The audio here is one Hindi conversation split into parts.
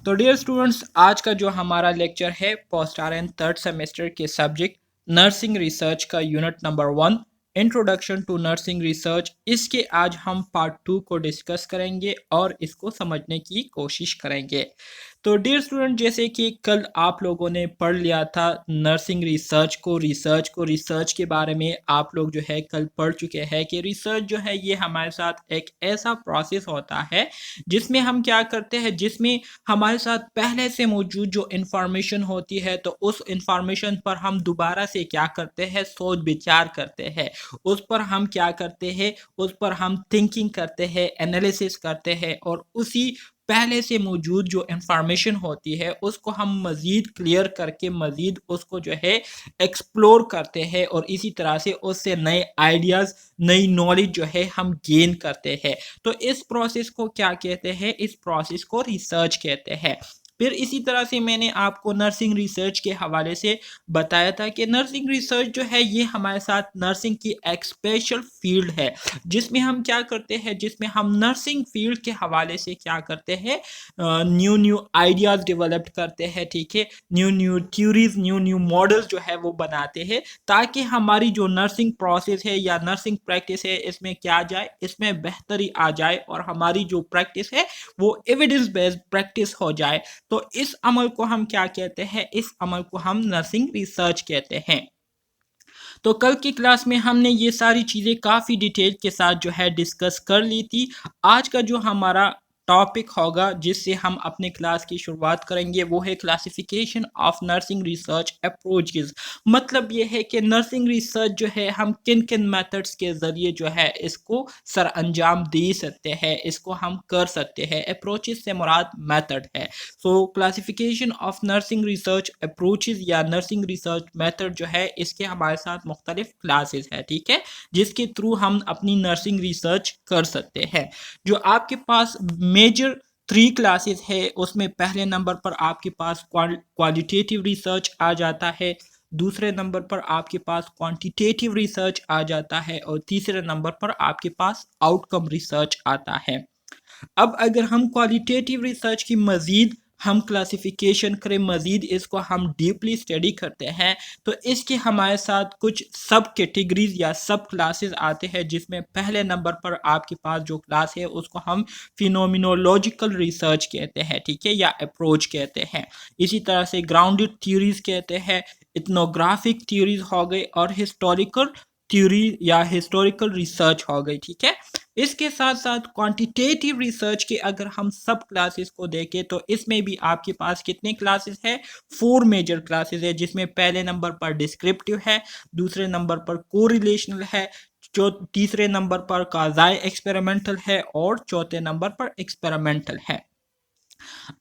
तो डियर स्टूडेंट्स, आज का जो हमारा लेक्चर है post R N third semester के सब्जेक्ट नर्सिंग रिसर्च का unit number 1 introduction to nursing research, इसके आज हम पार्ट 2 को डिस्कस करेंगे और इसको समझने की कोशिश करेंगे। तो डियर स्टूडेंट, जैसे कि कल आप लोगों ने पढ़ लिया था नर्सिंग रिसर्च के बारे में आप लोग जो है कल पढ़ चुके हैं कि रिसर्च जो है ये हमारे साथ एक ऐसा प्रोसेस होता है जिसमें हम क्या करते हैं, जिसमें हमारे साथ पहले से मौजूद जो इंफॉर्मेशन होती है तो उस इंफॉर्मेशन पर हम दोबारा से क्या करते हैं, सोच विचार करते हैं। उस पर हम क्या करते हैं, उस पर हम थिंकिंग करते हैं, एनालिसिस करते हैं और उसी पहले से मौजूद जो इंफॉर्मेशन होती है उसको हम मज़ीद क्लियर करके मज़ीद उसको जो है एक्सप्लोर करते हैं और इसी तरह से उससे नए आइडियाज़, नई नॉलेज जो है हम गेन करते हैं। तो इस प्रोसेस को क्या कहते हैं, इस प्रोसेस को रिसर्च कहते हैं। फिर इसी तरह से मैंने आपको नर्सिंग रिसर्च के हवाले से बताया था कि नर्सिंग रिसर्च जो है ये हमारे साथ नर्सिंग की एक स्पेशल फील्ड है जिसमें हम क्या करते हैं, जिसमें हम नर्सिंग फील्ड के हवाले से क्या करते हैं, न्यू न्यू आइडियाज़ डेवलप करते हैं, ठीक है, new new theories, new new models जो है वो बनाते हैं ताकि हमारी जो नर्सिंग प्रोसेस है या नर्सिंग प्रैक्टिस है इसमें क्या जाए, इसमें बेहतरी आ जाए और हमारी जो प्रैक्टिस है वो एविडेंस बेस्ड प्रैक्टिस हो जाए। तो इस अमल को हम क्या कहते हैं, इस अमल को हम नर्सिंग रिसर्च कहते हैं। तो कल की क्लास में हमने ये सारी चीज़ें काफ़ी डिटेल के साथ जो है डिस्कस कर ली थी। आज का जो हमारा टॉपिक होगा जिससे हम अपने क्लास की शुरुआत करेंगे वो है classification of nursing research approaches. मतलब ये है कि नर्सिंग रिसर्च जो है हम किन किन मेथड्स के ज़रिए जो है इसको सर अंजाम दे सकते हैं, इसको हम कर सकते हैं। अप्रोचेस से मुराद मेथड है। सो classification of nursing research approaches या नर्सिंग रिसर्च मेथड जो है इसके हमारे साथ मुख्तलिफ क्लासेस है, ठीक है, जिसके थ्रू हम अपनी नर्सिंग रिसर्च कर सकते हैं। जो आपके पास मेजर 3 क्लासेस है उसमें पहले नंबर पर आपके पास क्वालिटेटिव रिसर्च आ जाता है, दूसरे नंबर पर आपके पास क्वांटिटेटिव रिसर्च आ जाता है और तीसरे नंबर पर आपके पास आउटकम रिसर्च आता है। अब अगर हम क्वालिटेटिव रिसर्च की मज़ीद हम क्लासिफिकेशन करें, मज़ीद इसको हम डीपली स्टडी करते हैं तो इसके हमारे साथ कुछ सब कैटेगरीज या सब क्लासेस आते हैं जिसमें पहले नंबर पर आपके पास जो क्लास है उसको हम फिनोमिनोलॉजिकल रिसर्च कहते हैं, ठीक है, या अप्रोच कहते हैं। इसी तरह से ग्राउंडेड थ्योरीज कहते हैं, इथनोग्राफिक थ्योरीज हो गई और हिस्टोरिकल थ्योरी या हिस्टोरिकल रिसर्च हो गई, ठीक है। इसके साथ साथ क्वांटिटेटिव रिसर्च के अगर हम सब क्लासेस को देखें तो इसमें भी आपके पास कितने क्लासेस है, 4 मेजर क्लासेस है जिसमें पहले नंबर पर डिस्क्रिप्टिव है, दूसरे नंबर पर कोरिलेशनल है, जो तीसरे नंबर पर काज़ाई एक्सपेरिमेंटल है और चौथे नंबर पर एक्सपेरिमेंटल है।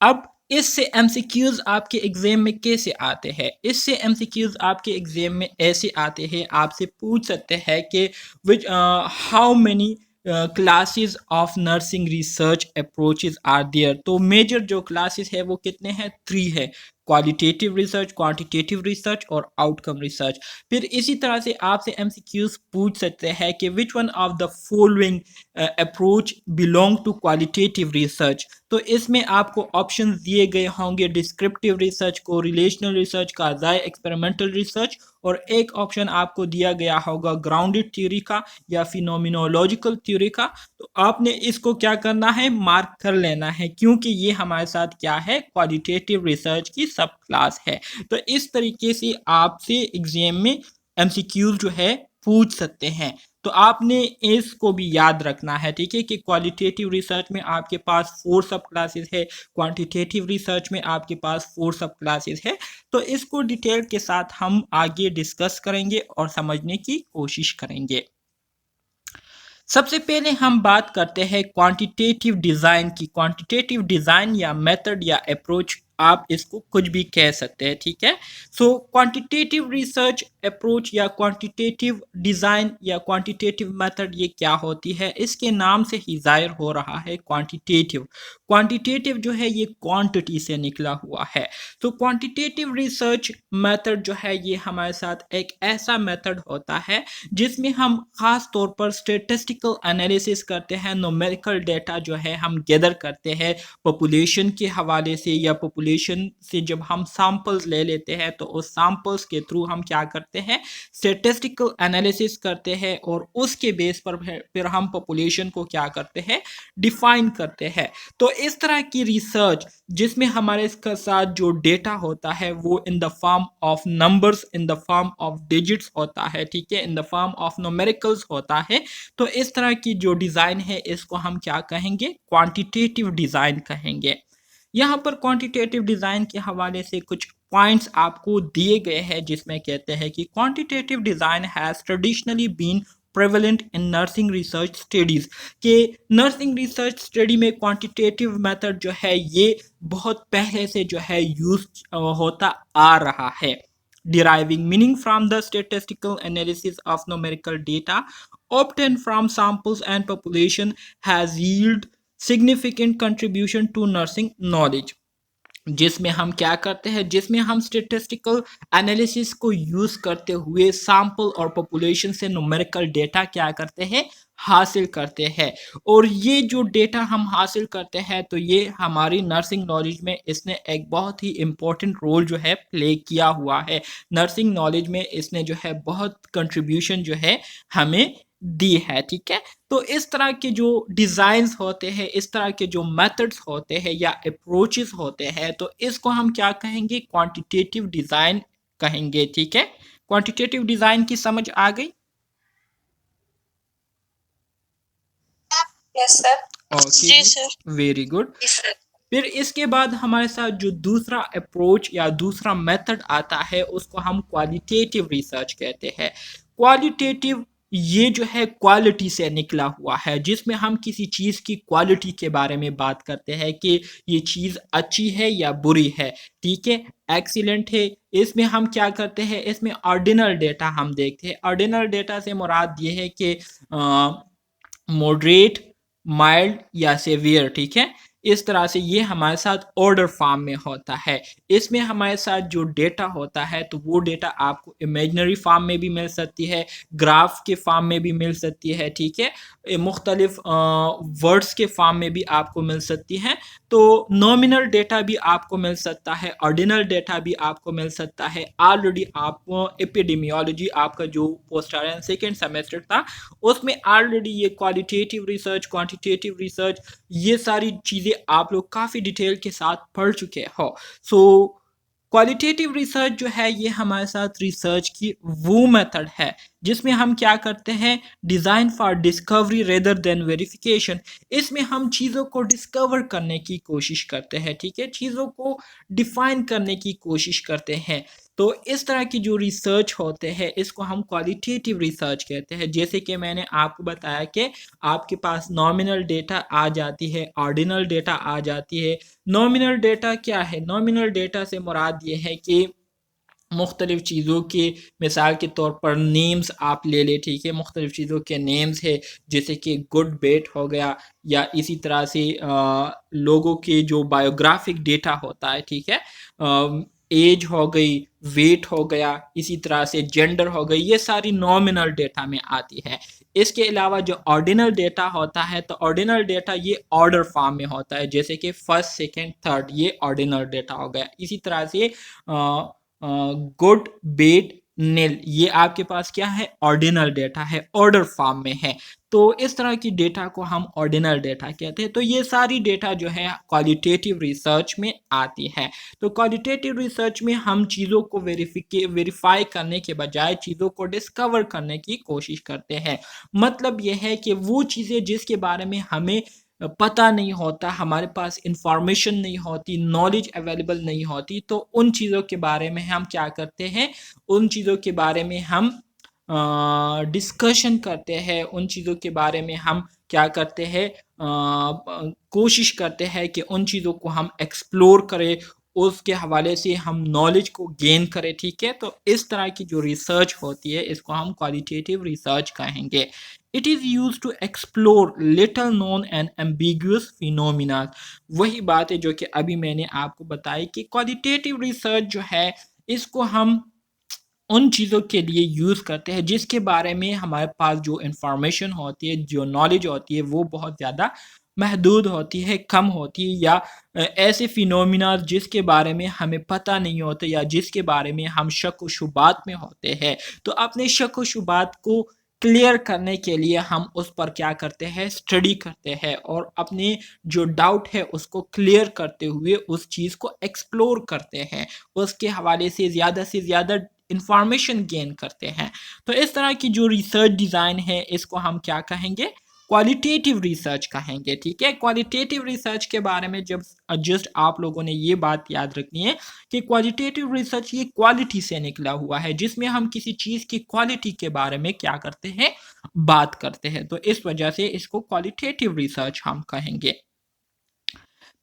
अब इससे एमसीक्यूज आपके एग्जाम में कैसे आते हैं, इससे एमसीक्यूज आपके एग्जाम में ऐसे आते हैं, आपसे पूछ सकते हैं कि which how many classes of nursing research approaches are there. तो मेजर जो क्लासेस है वो कितने हैं, 3 है, क्वालिटेटिव रिसर्च, क्वांटिटेटिव रिसर्च और आउटकम रिसर्च। फिर इसी तरह से आपसे एमसीक्यूज पूछ सकते हैं कि which one of the following approach belong to qualitative research. तो इसमें आपको ऑप्शन दिए गए होंगे descriptive research, correlational research, quasi experimental research और एक ऑप्शन आपको दिया गया होगा ग्राउंडेड थ्योरी का या फिनोमिनोलॉजिकल थ्योरी का। तो आपने इसको क्या करना है, मार्क कर लेना है क्योंकि ये हमारे साथ क्या है, क्वालिटेटिव रिसर्च की सब क्लास है। तो इस तरीके से आपसे एग्जाम में एमसीक्यूज जो है पूछ सकते हैं। तो आपने इसको भी याद रखना है, ठीक है, कि क्वालिटेटिव रिसर्च में आपके पास 4 सब क्लासेस है, क्वांटिटेटिव रिसर्च में आपके पास 4 सब क्लासेस है। तो इसको डिटेल के साथ हम आगे डिस्कस करेंगे और समझने की कोशिश करेंगे। सबसे पहले हम बात करते हैं क्वांटिटेटिव डिज़ाइन की। क्वांटिटेटिव डिज़ाइन या मेथड या अप्रोच, आप इसको कुछ भी कह सकते हैं, ठीक है। सो क्वांटिटेटिव रिसर्च अप्रोच या क्वांटिटेटिव डिज़ाइन या क्वांटिटेटिव मेथड ये क्या होती है, इसके नाम से ही ज़ाहिर हो रहा है क्वांटिटेटिव। क्वांटिटेटिव जो है ये क्वांटिटी से निकला हुआ है। तो क्वांटिटेटिव रिसर्च मेथड जो है ये हमारे साथ एक ऐसा मेथड होता है जिसमें हम खास तौर पर स्टेटिस्टिकल एनालिसिस करते हैं, न्यूमेरिकल डेटा जो है हम गैदर करते हैं पॉपुलेशन के हवाले से, या पॉपुलेशन से जब हम सैंपल्स ले लेते हैं तो उस सैंपल्स के थ्रू हम क्या करते हैं, स्टेटिस्टिकल एनालिसिस करते हैं और उसके बेस पर फिर हम पॉपुलेशन को क्या करते हैं, डिफाइन करते हैं। तो इस तरह की रिसर्च जिसमें हमारे साथ जो डेटा होता है वो in the form of numbers, in the form of digits होता है, ठीक है, in the form of numericals होता है। तो इस तरह की जो डिज़ाइन है इसको हम क्या कहेंगे, क्वांटिटेटिव डिज़ाइन कहेंगे। यहाँ पर क्वांटिटेटिव डिज़ाइन के हवाले से कुछ पॉइंट्स आपको दिए गए हैं जिसमें कहते हैं कि quantitative design has traditionally been prevalent in nursing research studies, के नर्सिंग रिसर्च स्टडी में क्वांटिटेटिव मेथड जो है ये बहुत पहले से जो है यूज होता आ रहा है। Deriving meaning from the statistical analysis of numerical data obtained from samples and population has yielded significant contribution to nursing knowledge, जिसमें हम क्या करते हैं, जिसमें हम स्टेटिस्टिकल एनालिसिस को यूज़ करते हुए सैंपल और पॉपुलेशन से न्यूमेरिकल डेटा क्या करते हैं, हासिल करते हैं। और ये जो डेटा हम हासिल करते हैं तो ये हमारी नर्सिंग नॉलेज में इसने एक बहुत ही इम्पोर्टेंट रोल जो है प्ले किया हुआ है। नर्सिंग नॉलेज में इसने जो है बहुत कंट्रीब्यूशन जो है हमें दी है, ठीक है। तो इस तरह के जो डिज़ाइंस होते हैं, इस तरह के जो मेथड्स होते हैं या अप्रोचेस होते हैं, तो इसको हम क्या कहेंगे, क्वांटिटेटिव डिज़ाइन कहेंगे, ठीक है। क्वांटिटेटिव डिज़ाइन की समझ आ गई? Yes sir. ओके जी सर। Very good. फिर इसके बाद हमारे साथ जो दूसरा अप्रोच या दूसरा मेथड आता है उसको हम क्वालिटेटिव रिसर्च कहते हैं। क्वालिटेटिव ये जो है क्वालिटी से निकला हुआ है, जिसमें हम किसी चीज़ की क्वालिटी के बारे में बात करते हैं कि ये चीज़ अच्छी है या बुरी है, ठीक है, एक्सीलेंट है। इसमें हम क्या करते हैं, इसमें ऑर्डिनल डेटा हम देखते हैं। ऑर्डिनल डेटा से मुराद ये है कि मॉडरेट, माइल्ड या सेवियर, ठीक है। इस तरह से ये हमारे साथ ऑर्डर फॉर्म में होता है। इसमें हमारे साथ जो डेटा होता है तो वो डेटा आपको इमेजनरी फॉर्म में भी मिल सकती है, ग्राफ के फॉर्म में भी मिल सकती है, ठीक है, मुख्तलिफ वर्ड्स के फॉर्म में भी आपको मिल सकती हैं। तो नॉमिनल डेटा भी आपको मिल सकता है, ऑर्डिनल डेटा भी आपको मिल सकता है। ऑलरेडी आप एपिडेमियोलॉजी आपका जो पोस्ट आर सेकेंड सेमेस्टर था उसमें ऑलरेडी ये क्वालिटेटिव रिसर्च, क्वांटिटेटिव रिसर्च, ये सारी चीज़ें आप लोग काफ़ी डिटेल के साथ पढ़ चुके हो। सो क्वालिटेटिव रिसर्च जो है ये हमारे साथ रिसर्च की वो मेथड है जिसमें हम क्या करते हैं, design for discovery rather than verification. इसमें हम चीज़ों को डिस्कवर करने की कोशिश करते हैं, ठीक है, चीज़ों को डिफाइन करने की कोशिश करते हैं। तो इस तरह की जो रिसर्च होते हैं इसको हम क्वालिटेटिव रिसर्च कहते हैं। जैसे कि मैंने आपको बताया कि आपके पास नॉमिनल डेटा आ जाती है, ऑर्डिनल डेटा आ जाती है। नॉमिनल डेटा क्या है, नॉमिनल डेटा से मुराद ये है कि मुख्तलिफ़ चीज़ों के, मिसाल के तौर पर नेम्स आप ले लें, ठीक है, मुख्तलिफ़ चीज़ों के नेम्स है, जैसे कि गुड बेट हो गया, या इसी तरह से लोगों के जो बायोग्राफिक डेटा होता है, ठीक है, एज हो गई, वेट हो गया, इसी तरह से जेंडर हो गई, ये सारी नॉमिनल डेटा में आती है। इसके अलावा जो ऑर्डिनल डेटा होता है तो ऑर्डिनल डेटा ये ऑर्डर फॉर्म में होता है, जैसे कि फर्स्ट, सेकंड, थर्ड, ये ऑर्डिनल डेटा हो गया। इसी तरह से गुड, बेड, नील, ये आपके पास क्या है, ऑर्डिनल डेटा है, ऑर्डर फॉर्म में है। तो इस तरह की डेटा को हम ऑर्डिनल डेटा कहते हैं। तो ये सारी डेटा जो है क्वालिटेटिव रिसर्च में आती है। तो क्वालिटेटिव रिसर्च में हम चीज़ों को वेरीफाई करने के बजाय चीज़ों को डिस्कवर करने की कोशिश करते हैं। मतलब यह है कि वो चीज़ें जिसके बारे में हमें पता नहीं होता, हमारे पास इंफॉर्मेशन नहीं होती, नॉलेज अवेलेबल नहीं होती, तो उन चीज़ों के बारे में हम क्या करते हैं, उन चीज़ों के बारे में हम डिस्कशन करते हैं, उन चीज़ों के बारे में हम क्या करते हैं, कोशिश करते हैं कि उन चीज़ों को हम एक्सप्लोर करें, उसके हवाले से हम नॉलेज को गेन करें, ठीक है। तो इस तरह की जो रिसर्च होती है इसको हम क्वालिटेटिव रिसर्च कहेंगे। It is use to explore little known and ambiguous phenomena. वही बात है जो कि अभी मैंने आपको बताई कि क्वालिटेटिव रिसर्च जो है इसको हम उन चीज़ों के लिए यूज़ करते हैं जिसके बारे में हमारे पास जो इंफॉर्मेशन होती है, जो नॉलेज होती है वो बहुत ज़्यादा महदूद होती है, कम होती है, या ऐसे फिनोमिना जिसके बारे में हमें पता नहीं होता या जिसके बारे में हम शक व शुबात में होते हैं। तो अपने शक व शुबात को क्लियर करने के लिए हम उस पर क्या करते हैं, स्टडी करते हैं और अपने जो डाउट है उसको क्लियर करते हुए उस चीज़ को एक्सप्लोर करते हैं, उसके हवाले से ज़्यादा इंफॉर्मेशन गेन करते हैं। तो इस तरह की जो रिसर्च डिज़ाइन है इसको हम क्या कहेंगे, क्वालिटेटिव रिसर्च कहेंगे, ठीक है। क्वालिटेटिव रिसर्च के बारे में जब जस्ट आप लोगों ने ये बात याद रखनी है कि क्वालिटेटिव रिसर्च ये क्वालिटी से निकला हुआ है, जिसमें हम किसी चीज़ की क्वालिटी के बारे में क्या करते हैं, बात करते हैं। तो इस वजह से इसको क्वालिटेटिव रिसर्च हम कहेंगे।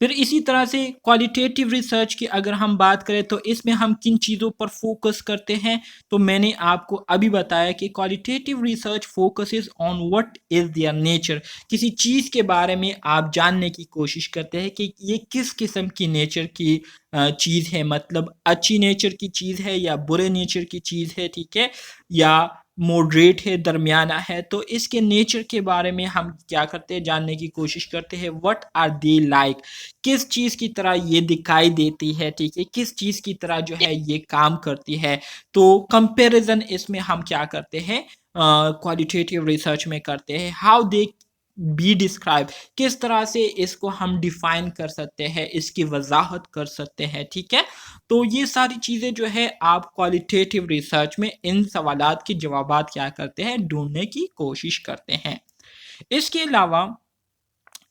फिर इसी तरह से क्वालिटेटिव रिसर्च की अगर हम बात करें तो इसमें हम किन चीज़ों पर फोकस करते हैं, तो मैंने आपको अभी बताया कि qualitative research focuses on what is their nature. किसी चीज़ के बारे में आप जानने की कोशिश करते हैं कि ये किस किस्म की नेचर की चीज़ है, मतलब अच्छी नेचर की चीज़ है या बुरे नेचर की चीज़ है, ठीक है, या मॉडरेट है, दरमियाना है। तो इसके नेचर के बारे में हम क्या करते हैं, जानने की कोशिश करते हैं। व्हाट आर दे लाइक, किस चीज़ की तरह ये दिखाई देती है, ठीक है, किस चीज़ की तरह जो है ये काम करती है। तो कंपैरिजन इसमें हम क्या करते हैं, क्वालिटेटिव रिसर्च में करते हैं। हाउ दे बी डिस्क्राइब, किस तरह से इसको हम डिफाइन कर सकते हैं, इसकी वजाहत कर सकते हैं, ठीक है। तो ये सारी चीज़ें जो है आप क्वालिटेटिव रिसर्च में इन सवालात के जवाबात क्या करते हैं, ढूंढने की कोशिश करते हैं। इसके अलावा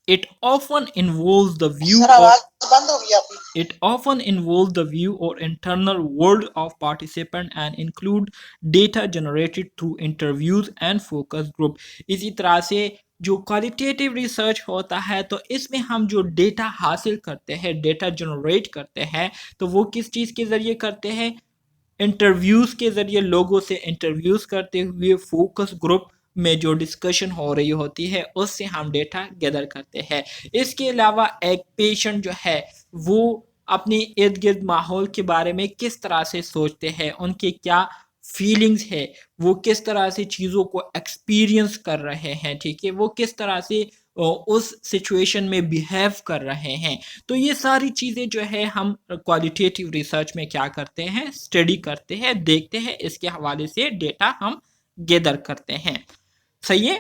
it often involves the view sir or आवाज बंद हो गई आपकी। it often involves the view or internal world of participant and include data generated through interviews and focus group। इसी तरह से जो क्वालिटेटिव रिसर्च होता है तो इसमें हम जो डेटा हासिल करते हैं, डेटा जनरेट करते हैं, तो वो किस चीज़ के ज़रिए करते हैं, इंटरव्यूज़ के ज़रिए लोगों से इंटरव्यूज़ करते हुए फोकस ग्रुप में जो डिस्कशन हो रही होती है उससे हम डेटा गैदर करते हैं। इसके अलावा एक पेशेंट जो है वो अपने इर्द गिर्द माहौल के बारे में किस तरह से सोचते हैं, उनके क्या फीलिंग्स है, वो किस तरह से चीज़ों को एक्सपीरियंस कर रहे हैं, ठीक है, वो किस तरह से उस सिचुएशन में बिहेव कर रहे हैं। तो ये सारी चीज़ें जो है हम क्वालिटेटिव रिसर्च में क्या करते हैं, स्टडी करते हैं, देखते हैं, इसके हवाले से डेटा हम गैदर करते हैं। सही है।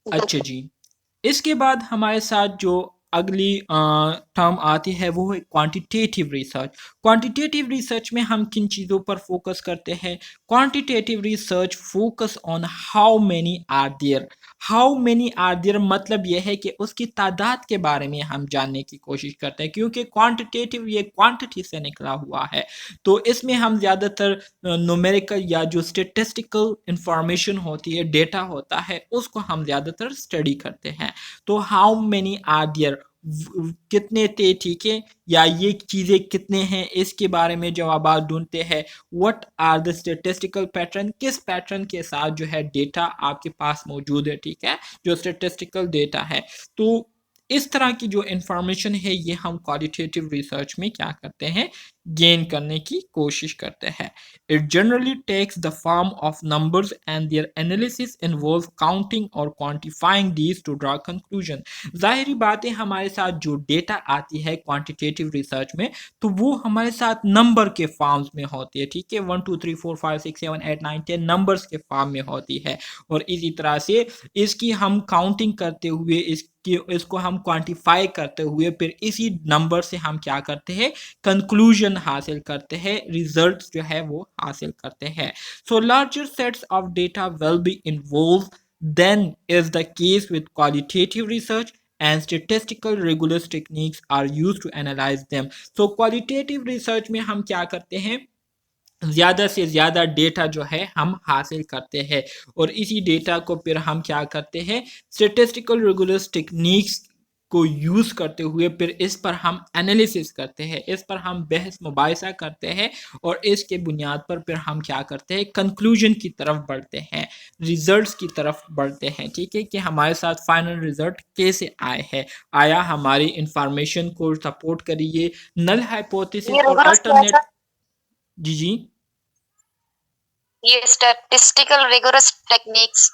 अच्छा जी, इसके बाद हमारे साथ जो अगली टर्म आती है वो है क्वांटिटेटिव रिसर्च। क्वांटिटेटिव रिसर्च में हम किन चीज़ों पर फोकस करते हैं, quantitative research focus on how many are there. How many are there मतलब यह है कि उसकी तादाद के बारे में हम जानने की कोशिश करते हैं, क्योंकि क्वांटिटेटिव ये क्वांटिटी से निकला हुआ है। तो इसमें हम ज़्यादातर न्यूमेरिकल या जो स्टेटिस्टिकल इंफॉर्मेशन होती है, डेटा होता है, उसको हम ज़्यादातर स्टडी करते हैं। तो हाउ मेनी आर देयर, कितने थे, ठीक है, या ये चीज़ें कितने हैं, इसके बारे में जवाब ढूंढते हैं। What are the statistical pattern, किस पैटर्न के साथ जो है डेटा आपके पास मौजूद है, ठीक है, जो स्टेटिस्टिकल डेटा है। तो इस तरह की जो इंफॉर्मेशन है ये हम क्वालिटेटिव रिसर्च में क्या करते हैं, गेन करने की कोशिश करते हैं। It generally takes the form of numbers and their analysis involve counting और quantifying these to draw conclusion. जाहिर बात है हमारे साथ जो डेटा आती है क्वांटिटेटिव रिसर्च में तो वो हमारे साथ नंबर के फॉर्म्स में होती है, ठीक है, 1 2 3 4 5 6 7 8 9 10 नंबर्स के फॉर्म में होती है। और इसी तरह से इसकी हम काउंटिंग करते हुए इसको हम क्वांटिफाई करते हुए फिर इसी नंबर से हम क्या करते हैं, कंक्लूजन हासिल करते हैं, रिजल्ट्स जो है वो हासिल करते हैं। So larger sets of data will be involve then is the case with qualitative research and statistical rigorous techniques are used to analyze them। so qualitative research में हम क्या करते हैं, ज़्यादा से ज़्यादा डेटा जो है हम हासिल करते हैं और इसी डेटा को फिर हम क्या करते हैं, स्टेटिस्टिकल रिगुलस टेक्निक्स को यूज़ करते हुए फिर इस पर हम एनालिसिस करते हैं, इस पर हम बहस मुबाहिसा करते हैं और इसके बुनियाद पर फिर हम क्या करते हैं, कंक्लूजन की तरफ बढ़ते हैं, रिजल्ट्स की तरफ बढ़ते हैं। ठीक है, कि हमारे साथ फाइनल रिजल्ट कैसे आए हैं, आया हमारी इंफॉर्मेशन को सपोर्ट करिए, नल हाइपोथेसिस ये और रिगोरस क्या है अल्टरनेट। सर? जी जी, ये statistical rigorous techniques.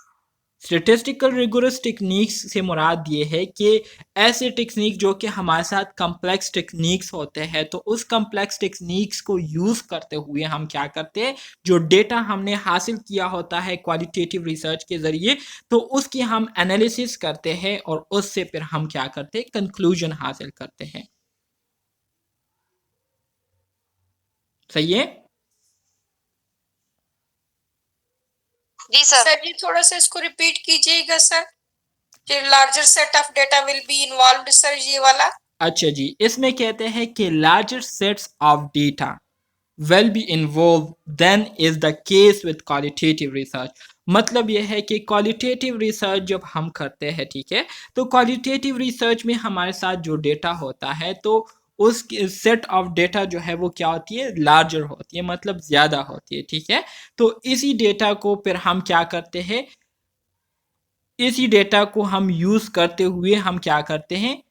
Statistical rigorous techniques से मुराद ये है कि ऐसे टेक्निक जो कि हमारे साथ कम्प्लेक्स टेक्निक्स होते हैं, तो उस कम्प्लेक्स टेक्निक्स को यूज़ करते हुए हम क्या करते हैं, जो डेटा हमने हासिल किया होता है क्वालिटेटिव रिसर्च के ज़रिए, तो उसकी हम एनालिसिस करते हैं और उससे फिर हम क्या करते हैं, कंक्लूजन हासिल करते हैं। सही है? जी सर, ये थोड़ा सा इसको रिपीट कीजिएगा sir. Larger set of data will B involved sir, ये वाला। अच्छा जी, इसमें कहते हैं कि larger sets of data will be involved than is the case with qualitative research। मतलब यह है कि क्वालिटेटिव रिसर्च जब हम करते हैं, ठीक है, तो क्वालिटेटिव रिसर्च में हमारे साथ जो डेटा होता है, तो उस सेट ऑफ डेटा जो है वो क्या होती है, लार्जर होती है, मतलब ज़्यादा होती है। ठीक है, तो इसी डेटा को फिर हम क्या करते हैं, इसी डेटा को हम यूज़ करते हुए हम क्या करते हैं,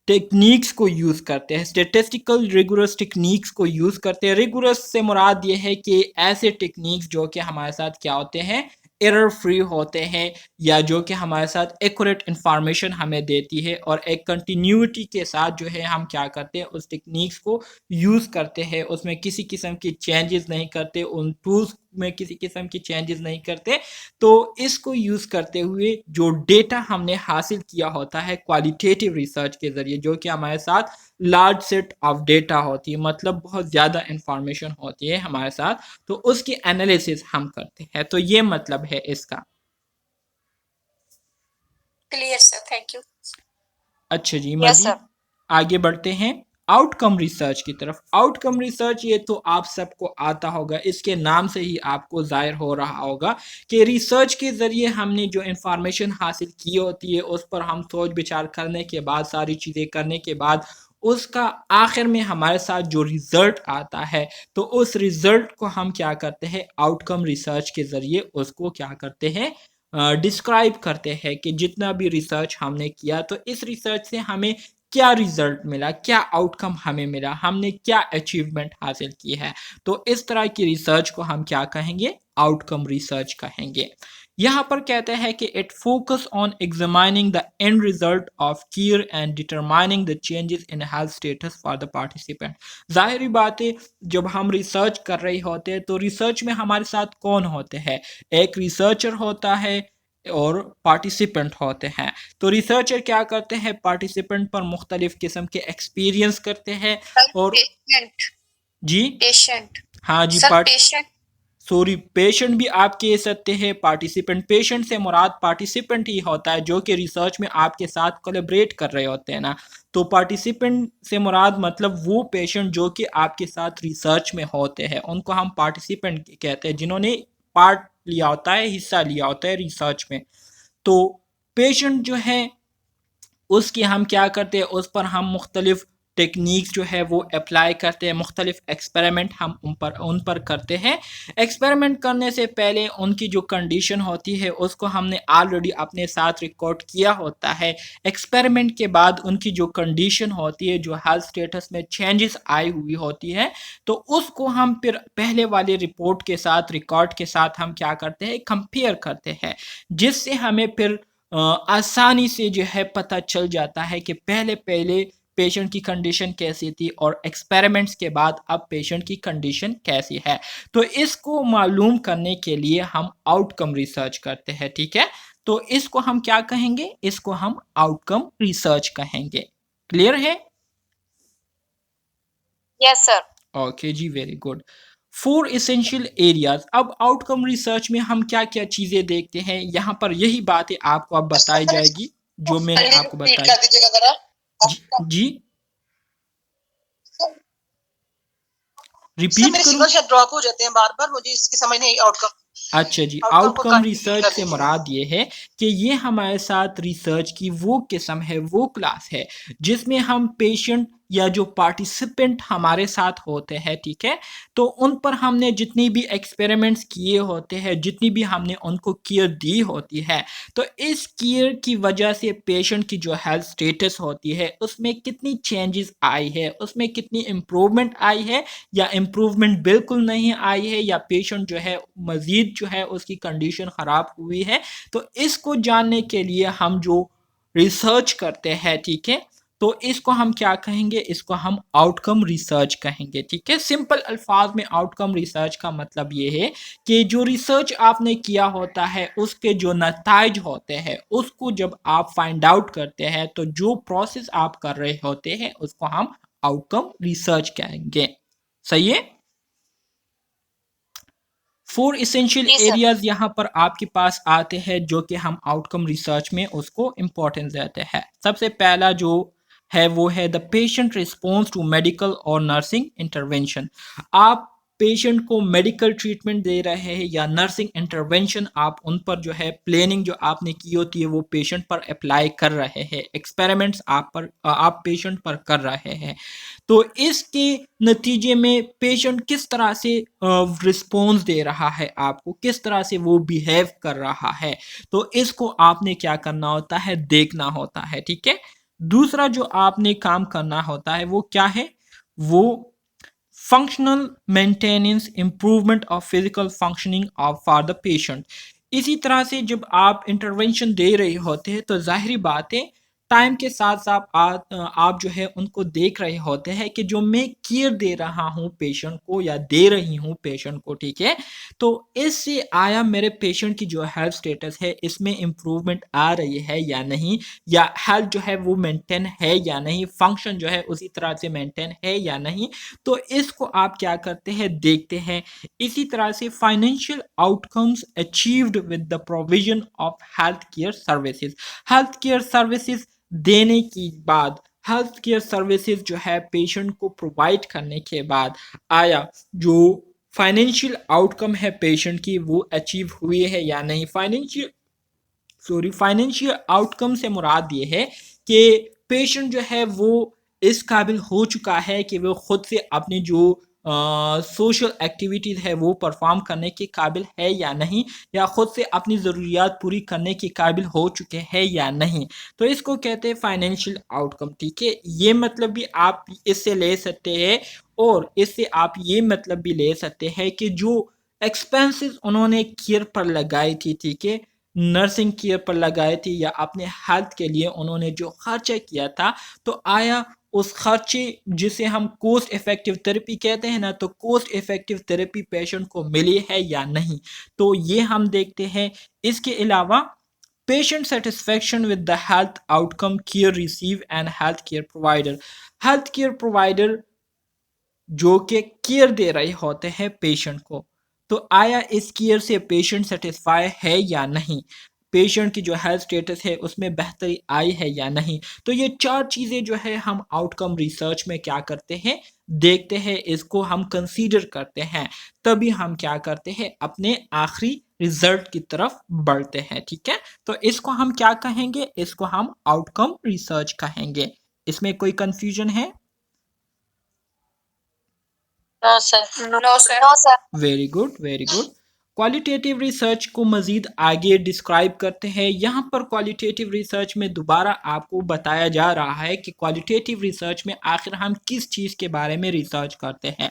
टेक्निक्स को यूज़ करते हैं, स्टेटिस्टिकल रिगोरस टेक्निक्स को यूज़ करते हैं। रिगोरस से मुराद ये है कि ऐसे टेक्निक्स जो कि हमारे साथ क्या होते हैं, एरर फ्री होते हैं, या जो कि हमारे साथ एक्यूरेट इंफॉर्मेशन हमें देती है, और एक कंटिन्यूटी के साथ जो है हम क्या करते हैं, उस टेक्निक्स को यूज़ करते हैं, उसमें किसी किस्म की चेंजेस नहीं करते, उन टूल्स में किसी किस्म की चेंजेस नहीं करते। तो इसको यूज़ करते हुए जो डेटा हमने हासिल किया होता है क्वालिटेटिव रिसर्च के ज़रिए, जो कि हमारे साथ लार्ज सेट ऑफ डेटा होती है, मतलब बहुत ज़्यादा इंफॉर्मेशन होती है हमारे साथ, तो उसकी एनालिसिस हम करते हैं। तो ये मतलब है इसका। Clear sir, thank you. अच्छा जी, यस मजीद सर। आगे बढ़ते हैं आउटकम रिसर्च की तरफ। आउटकम रिसर्च ये तो आप सबको आता होगा, इसके नाम से ही आपको जाहिर हो रहा होगा कि रिसर्च के ज़रिए हमने जो इंफॉर्मेशन हासिल की होती है, उस पर हम सोच विचार करने के बाद, सारी चीज़ें करने के बाद, उसका आखिर में हमारे साथ जो रिज़ल्ट आता है, तो उस रिज़ल्ट को हम क्या करते हैं, आउटकम रिसर्च के ज़रिए उसको क्या करते हैं, डिस्क्राइब करते हैं कि जितना भी रिसर्च हमने किया, तो इस रिसर्च से हमें क्या रिजल्ट मिला, क्या आउटकम हमें मिला, हमने क्या अचीवमेंट हासिल की है। तो इस तरह की रिसर्च को हम क्या कहेंगे, आउटकम रिसर्च कहेंगे। यहाँ पर कहते हैं कि it focus on examining the end result of care and determining the changes in health status for the participant. जाहिर बात है, जब हम रिसर्च कर रहे होते हैं, तो रिसर्च में हमारे साथ कौन होते हैं, एक रिसर्चर होता है और पार्टिसिपेंट होते हैं। तो रिसर्चर क्या करते हैं, पार्टिसिपेंट पर मुख्तलिफ किस्म के एक्सपीरियंस करते हैं और पेशेंट। जी, पेशेंट हाँ जी, सर, पेशेंट। सॉरी, पेशेंट भी आप कह सकते हैं, पार्टिसिपेंट, पेशेंट से मुराद पार्टिसिपेंट ही होता है जो कि रिसर्च में आपके साथ कोलेबरेट कर रहे होते हैं ना। तो पार्टिसिपेंट से मुराद मतलब वो पेशेंट जो कि आपके साथ रिसर्च में होते हैं, उनको हम पार्टिसिपेंट कहते हैं, जिन्होंने पार्ट लिया होता है, हिस्सा लिया होता है रिसर्च में। तो पेशेंट जो है, उसकी हम क्या करते हैं, उस पर हम मुख्तलिफ टेक्निक्स जो है वो अप्लाई करते हैं, मुख्तलिफ एक्सपेरिमेंट हम उन पर करते हैं। एक्सपेरिमेंट करने से पहले उनकी जो कंडीशन होती है उसको हमने ऑलरेडी अपने साथ रिकॉर्ड किया होता है। एक्सपेरिमेंट के बाद उनकी जो कंडीशन होती है, जो हेल्थ स्टेटस में चेंजेस आई हुई होती है, तो उसको हम फिर पहले वाले रिपोर्ट के साथ, रिकॉर्ड के साथ हम क्या करते हैं, कंपेयर करते हैं, जिससे हमें फिर आसानी से जो है पता चल जाता है कि पहले पहले पेशेंट की कंडीशन कैसी थी और एक्सपेरिमेंट्स के बाद अब पेशेंट की कंडीशन कैसी है। तो इसको मालूम करने के लिए हम आउटकम रिसर्च करते हैं। ठीक है, तो इसको हम क्या कहेंगे, इसको हम आउटकम रिसर्च कहेंगे। क्लियर है? Yes sir. ओके जी, very good. Four essential areas. अब आउटकम रिसर्च में हम क्या क्या चीजें देखते हैं, यहाँ पर यही बातें आपको अब बताई जाएगी जो मैंने आपको बताई। जी, जी, सर रिपीट मेरे करूं? सिग्नल शायद ड्रॉप हो जाते हैं बार बार, मुझे इसकी समझ नहीं आई आउटकम। अच्छा जी, आउटकम रिसर्च से मुराद ये है कि ये हमारे साथ रिसर्च की वो किस्म है, वो क्लास है जिसमें हम पेशेंट या जो पार्टिसिपेंट हमारे साथ होते हैं, ठीक है, तो उन पर हमने जितनी भी एक्सपेरिमेंट्स किए होते हैं, जितनी भी हमने उनको केयर दी होती है, तो इस केयर की वजह से पेशेंट की जो हेल्थ स्टेटस होती है उसमें कितनी चेंजेस आई है, उसमें कितनी इम्प्रूवमेंट आई है या इम्प्रूवमेंट बिल्कुल नहीं आई है, या पेशेंट जो है मज़ीद जो है उसकी कंडीशन ख़राब हुई है। तो इसको जानने के लिए हम जो रिसर्च करते हैं, ठीक है, तो इसको हम क्या कहेंगे, इसको हम आउटकम रिसर्च कहेंगे, ठीक है। सिंपल अल्फाज में आउटकम रिसर्च का मतलब ये है कि जो रिसर्च आपने किया होता है उसके जो नताइज होते हैं उसको जब आप फाइंड आउट करते हैं, तो जो प्रोसेस आप कर रहे होते हैं उसको हम आउटकम रिसर्च कहेंगे। सही है। 4 इसेंशियल जी सर। एरियाज यहाँ पर आपके पास आते हैं जो कि हम आउटकम रिसर्च में उसको इम्पोर्टेंस देते हैं। सबसे पहला जो है वो है the patient response to medical और नर्सिंग इंटरवेंशन। आप पेशेंट को मेडिकल ट्रीटमेंट दे रहे हैं या नर्सिंग इंटरवेंशन आप उन पर जो है प्लानिंग जो आपने की होती है वो पेशेंट पर अप्लाई कर रहे हैं, एक्सपेरिमेंट्स आप पेशेंट पर कर रहे हैं, तो इसके नतीजे में पेशेंट किस तरह से रिस्पॉन्स दे रहा है आपको, किस तरह से वो बिहेव कर रहा है, तो इसको आपने क्या करना होता है, देखना होता है, ठीक है। दूसरा जो आपने काम करना होता है वो क्या है, वो functional maintenance improvement of physical functioning of for the patient. इसी तरह से जब आप इंटरवेंशन दे रहे होते हैं तो जाहिर बात है टाइम के साथ साथ आप जो है उनको देख रहे होते हैं कि जो मैं केयर दे रहा हूँ पेशेंट को या दे रही हूँ पेशेंट को, ठीक है, तो इससे आया मेरे पेशेंट की जो हेल्थ स्टेटस है इसमें इम्प्रूवमेंट आ रही है या नहीं, या हेल्थ जो है वो मेंटेन है या नहीं, फंक्शन जो है उसी तरह से मेंटेन है या नहीं, तो इसको आप क्या करते हैं, देखते हैं। इसी तरह से financial outcomes achieved with the provision of health care services. Health care services देने की बाद, हेल्थ केयर सर्विसेज जो है पेशेंट को प्रोवाइड करने के बाद आया जो फाइनेंशियल आउटकम है पेशेंट की वो अचीव हुई है या नहीं। फाइनेंशियल आउटकम से मुराद ये है कि पेशेंट जो है वो इस काबिल हो चुका है कि वो खुद से अपनी जो सोशल एक्टिविटीज़ है वो परफॉर्म करने के काबिल है या नहीं, या खुद से अपनी ज़रूरियात पूरी करने के काबिल हो चुके हैं या नहीं, तो इसको कहते हैं फाइनेंशियल आउटकम, ठीक है। ये मतलब भी आप इससे ले सकते हैं, और इससे आप ये मतलब भी ले सकते हैं कि जो एक्सपेंसेस उन्होंने केयर पर लगाई थी, ठीक है, नर्सिंग केयर पर लगाई थी या अपने हेल्थ के लिए उन्होंने जो खर्चा किया था, तो आया उस खर्चे जिसे हम कोस्ट इफेक्टिव थेरेपी कहते हैं ना, तो कोस्ट इफेक्टिव थेरेपी पेशेंट को मिली है या नहीं, तो ये हम देखते हैं। इसके अलावा patient satisfaction with the health outcome care receive and health care provider जो कि केयर दे रहे होते हैं पेशेंट को, तो आया इस केयर से पेशेंट सेटिस्फाई है या नहीं, पेशेंट की जो हेल्थ स्टेटस है उसमें बेहतरी आई है या नहीं। तो ये 4 चीज़ें जो है हम आउटकम रिसर्च में क्या करते हैं, देखते हैं, इसको हम कंसीडर करते हैं, तभी हम क्या करते हैं, अपने आखिरी रिजल्ट की तरफ बढ़ते हैं, ठीक है। तो इसको हम क्या कहेंगे, इसको हम आउटकम रिसर्च कहेंगे। इसमें कोई कंफ्यूजन है? No sir. No sir. No sir. Very good, very good. Qualitative research को मज़ीद आगे डिस्क्राइब करते हैं। यहाँ पर क्वालिटेटिव रिसर्च में दोबारा आपको बताया जा रहा है कि क्वालिटेटिव रिसर्च में आखिर हम किस चीज़ के बारे में रिसर्च करते हैं।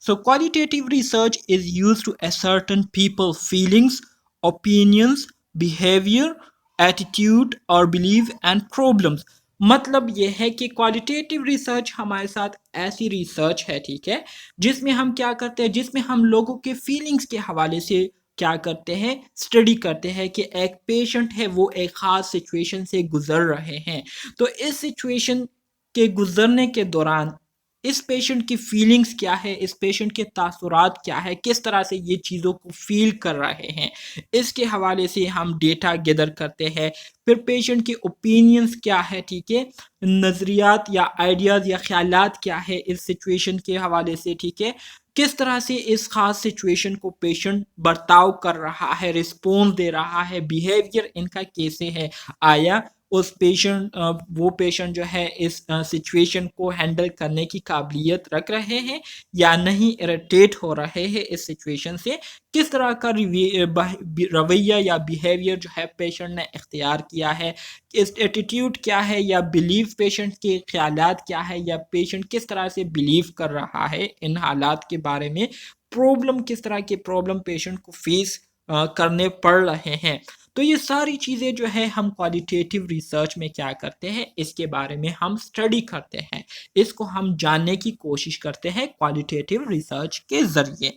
So qualitative research is use to ascertain people feelings, opinions, behaviour, attitude और बिलीव एंड प्रॉब्लम्स। मतलब यह है कि क्वालिटेटिव रिसर्च हमारे साथ ऐसी रिसर्च है, ठीक है, जिसमें हम क्या करते हैं, जिसमें हम लोगों के फीलिंग्स के हवाले से क्या करते हैं, स्टडी करते हैं कि एक पेशेंट है वो एक ख़ास सिचुएशन से गुजर रहे हैं, तो इस सिचुएशन के गुजरने के दौरान इस पेशेंट की फीलिंग्स क्या है, इस पेशेंट के तासुरात क्या है, किस तरह से ये चीज़ों को फील कर रहे हैं, इसके हवाले से हम डेटा गैदर करते हैं। फिर पेशेंट के ओपिनियंस क्या है, ठीक है, नज़रियात या आइडियाज़ या ख्यालात क्या है इस सिचुएशन के हवाले से, ठीक है, किस तरह से इस खास सिचुएशन को पेशेंट बर्ताव कर रहा है, रिस्पॉन्स दे रहा है, बिहेवियर इनका कैसे है, आया उस पेशेंट वो पेशेंट जो है इस सिचुएशन को हैंडल करने की काबिलियत रख रहे हैं या नहीं, इरिटेट हो रहे हैं इस सिचुएशन से, किस तरह का रवैया या बिहेवियर जो है पेशेंट ने इख्तियार किया है, इस एटीट्यूड क्या है या बिलीव पेशेंट के ख्यालात क्या है या पेशेंट किस तरह से बिलीव कर रहा है इन हालात के बारे में, प्रॉब्लम किस तरह के प्रॉब्लम पेशेंट को फेस करने पड़ रहे हैं। तो ये सारी चीज़ें जो है हम क्वालिटेटिव रिसर्च में क्या करते हैं, इसके बारे में हम स्टडी करते हैं, इसको हम जानने की कोशिश करते हैं क्वालिटेटिव रिसर्च के ज़रिए।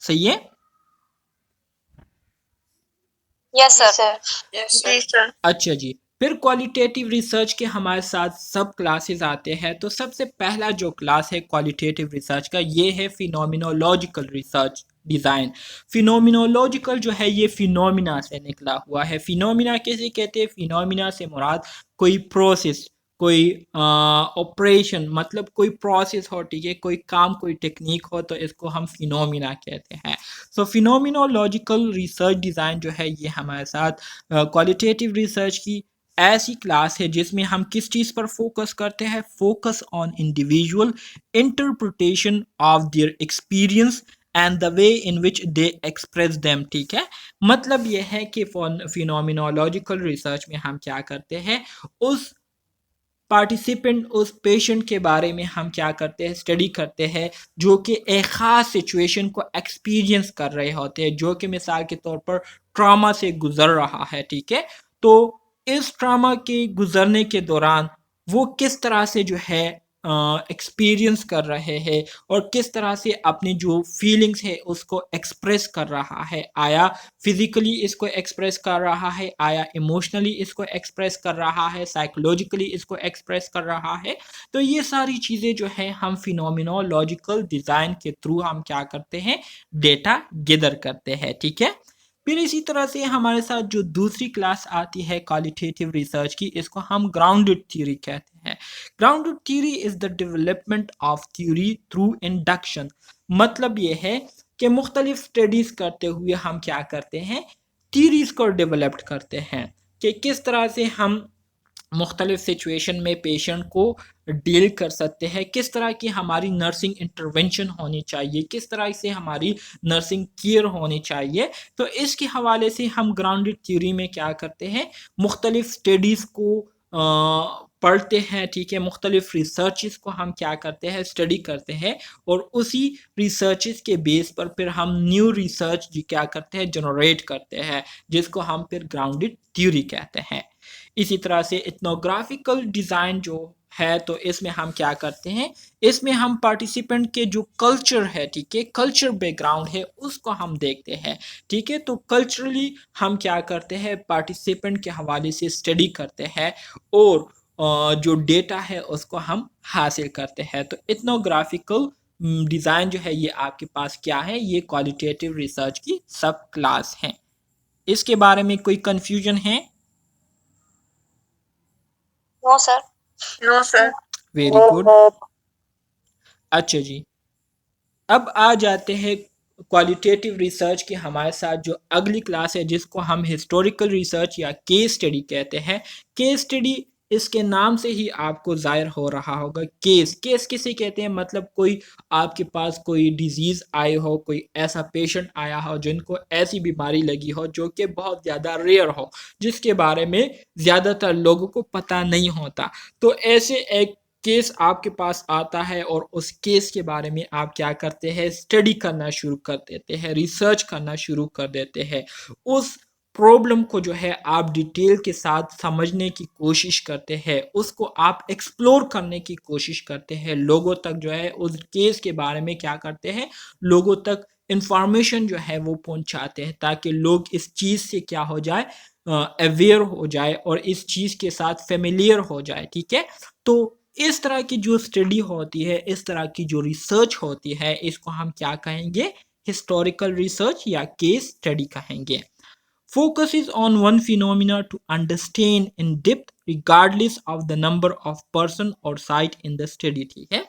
सही है? Yes sir. जी सर। अच्छा जी, फिर क्वालिटेटिव रिसर्च के हमारे साथ सब क्लासेस आते हैं। तो सबसे पहला जो क्लास है क्वालिटेटिव रिसर्च का, ये है फिनोमिनोलॉजिकल रिसर्च डिज़ाइन। फिनोमिनोलॉजिकल जो है ये फिनोमिना से निकला हुआ है। फिनोमिना कैसे कहते हैं? फिनोमिना से मुराद कोई प्रोसेस, कोई ऑपरेशन, मतलब कोई प्रोसेस हो, ठीक है, कोई काम, कोई टेक्निक हो, तो इसको हम फिनोमिना कहते हैं। सो फिनोमिनोलॉजिकल रिसर्च डिज़ाइन जो है ये हमारे साथ क्वालिटेटिव रिसर्च की ऐसी क्लास है जिसमें हम किस चीज़ पर फोकस करते हैं, focus on individual interpretation of their experience and the way in which they express them. ठीक है, मतलब यह है कि फिनोमिनोलॉजिकल रिसर्च में हम क्या करते हैं, उस पार्टिसिपेंट, उस पेशेंट के बारे में हम क्या करते हैं, स्टडी करते हैं, जो कि एक ख़ास सिचुएशन को एक्सपीरियंस कर रहे होते हैं, जो कि मिसाल के तौर पर ट्रॉमा से गुजर रहा है। ठीक है, तो इस ट्रॉमा के गुजरने के दौरान वो किस तरह से जो है एक्सपीरियंस कर रहे हैं और किस तरह से अपनी जो फीलिंग्स है उसको एक्सप्रेस कर रहा है, आया फिजिकली इसको एक्सप्रेस कर रहा है, आया इमोशनली इसको एक्सप्रेस कर रहा है, साइकोलॉजिकली इसको एक्सप्रेस कर रहा है। तो ये सारी चीज़ें जो है हम फिनोमिनोलॉजिकल डिज़ाइन के थ्रू हम क्या करते हैं, डेटा गैदर करते हैं। ठीक है, फिर इसी तरह से हमारे साथ जो दूसरी क्लास आती है क्वालिटेटिव रिसर्च की, इसको हम ग्राउंडेड थ्योरी कहते हैं। Grounded theory is the development of theory through induction. मतलब ये है कि मुख्तलिफ स्टडीज़ करते हुए हम क्या करते हैं, थ्योरीज़ को डेवलप करते हैं कि किस तरह से हम मुख्तलिफ सिचुएशन में पेशेंट को डील कर सकते हैं, किस तरह की हमारी नर्सिंग इंटरवेंशन होनी चाहिए, किस तरह से हमारी नर्सिंग केयर होनी चाहिए। तो इसके हवाले से हम ग्राउंडेड थ्योरी में क्या करते हैं, मुख्तलिफ स्टडीज़ को पढ़ते हैं। ठीक है, मुख्तलिफ रिसर्चेस को हम क्या करते हैं, स्टडी करते हैं, और उसी रिसर्चेस के बेस पर फिर हम न्यू रिसर्च क्या करते हैं, जनरेट करते हैं, जिसको हम फिर ग्राउंडेड थ्योरी कहते हैं। इसी तरह से इथनोग्राफिकल डिज़ाइन जो है, तो इसमें हम क्या करते हैं, इसमें हम पार्टिसिपेंट के जो कल्चर है, ठीक है, कल्चर बैकग्राउंड है, उसको हम देखते हैं। ठीक है, तो कल्चरली हम क्या करते हैं, पार्टिसिपेंट के हवाले से स्टडी करते हैं और जो डेटा है उसको हम हासिल करते हैं। तो इथनोग्राफिकल डिज़ाइन जो है ये आपके पास क्या है, ये क्वालिटेटिव रिसर्च की सब क्लास है। इसके बारे में कोई कंफ्यूजन है? No sir. No sir. Very good. अच्छा जी, अब आ जाते हैं क्वालिटेटिव रिसर्च की हमारे साथ जो अगली क्लास है, जिसको हम हिस्टोरिकल रिसर्च या केस स्टडी कहते हैं। केस स्टडी इसके नाम से ही आपको जाहिर हो रहा होगा। केस, केस किसे कहते हैं, मतलब कोई आपके पास कोई डिजीज़ आए हो, कोई ऐसा पेशेंट आया हो जिनको ऐसी बीमारी लगी हो जो कि बहुत ज़्यादा रेयर हो, जिसके बारे में ज़्यादातर लोगों को पता नहीं होता। तो ऐसे एक केस आपके पास आता है और उस केस के बारे में आप क्या करते हैं, स्टडी करना शुरू कर देते हैं, रिसर्च करना शुरू कर देते हैं। उस प्रॉब्लम को जो है आप डिटेल के साथ समझने की कोशिश करते हैं, उसको आप एक्सप्लोर करने की कोशिश करते हैं, लोगों तक जो है उस केस के बारे में क्या करते हैं, लोगों तक इंफॉर्मेशन जो है वो पहुंचाते हैं, ताकि लोग इस चीज़ से क्या हो जाए, अवेयर हो जाए और इस चीज़ के साथ फेमिलियर हो जाए। ठीक है, तो इस तरह की जो स्टडी होती है, इस तरह की जो रिसर्च होती है, इसको हम क्या कहेंगे, हिस्टोरिकल रिसर्च या केस स्टडी कहेंगे। Focuses on one phenomena to understand in depth regardless of the number of person or site in the study। ठीक है,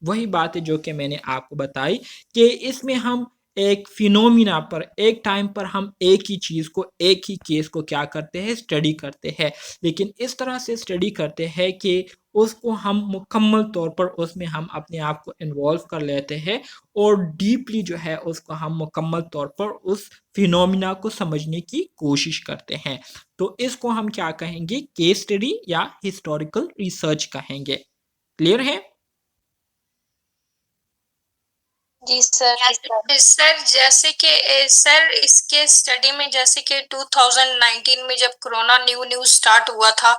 वही बात है जो कि मैंने आपको बताई कि इसमें हम एक फिनोमिना पर एक टाइम पर हम एक ही चीज़ को एक ही केस को क्या करते हैं स्टडी करते हैं, लेकिन इस तरह से स्टडी करते हैं कि उसको हम मुकम्मल तौर पर उसमें हम अपने आप को इन्वॉल्व कर लेते हैं और डीपली जो है उसको हम मुकम्मल तौर पर उस फिनोमिना को समझने की कोशिश करते हैं। तो इसको हम क्या कहेंगे, केस स्टडी या हिस्टोरिकल रिसर्च कहेंगे। क्लियर है? जी सर। सर जैसे कि सर इसके स्टडी में जैसे कि 2019 में जब कोरोना न्यू स्टार्ट हुआ था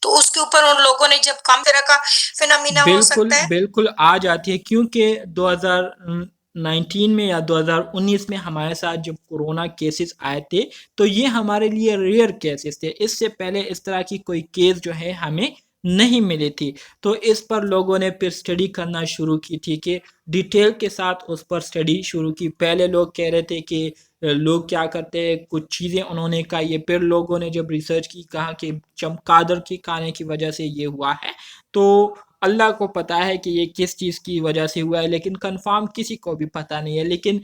तो उसके ऊपर उन लोगों ने जब काम तरह का फिनोमिना हो बिल्कुल सकता है। बिल्कुल आ जाती है, क्योंकि 2019 में या 2019 में हमारे साथ जब कोरोना केसेस आए थे तो ये हमारे लिए रेयर केसेस थे। इससे पहले इस तरह की कोई केस जो है हमें नहीं मिली थी। तो इस पर लोगों ने फिर स्टडी करना शुरू की थी कि डिटेल के साथ उस पर स्टडी शुरू की। पहले लोग कह रहे थे कि लोग क्या करते हैं, कुछ चीज़ें उन्होंने कहा, फिर लोगों ने जब रिसर्च की कहा कि चमगादड़ के खाने की वजह से ये हुआ है। तो अल्लाह को पता है कि ये किस चीज़ की वजह से हुआ है, लेकिन कंफर्म किसी को भी पता नहीं है। लेकिन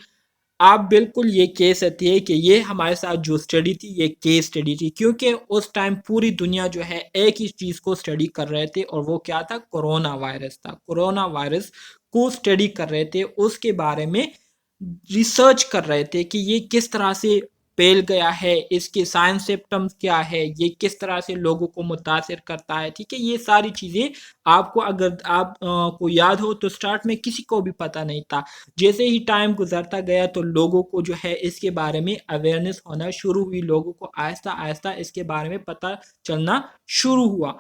आप बिल्कुल ये कह सकती है कि ये हमारे साथ जो स्टडी थी ये केस स्टडी थी, क्योंकि उस टाइम पूरी दुनिया जो है एक ही चीज़ को स्टडी कर रहे थे और वो क्या था, कोरोना वायरस था। कोरोना वायरस को स्टडी कर रहे थे, उसके बारे में रिसर्च कर रहे थे कि ये किस तरह से फैल गया है, इसके साइंस सिम्टम्स क्या है, ये किस तरह से लोगों को मुतासिर करता है। ठीक है, ये सारी चीज़ें आपको अगर आप को याद हो तो स्टार्ट में किसी को भी पता नहीं था। जैसे ही टाइम गुजरता गया तो लोगों को जो है इसके बारे में अवेयरनेस होना शुरू हुई, लोगों को आहिस्ता आहिस्ता इसके बारे में पता चलना शुरू हुआ।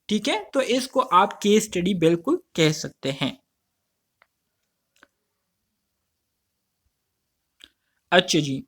ठीक है, तो इसको आप केस स्टडी बिल्कुल कह सकते हैं। अच्छा जी,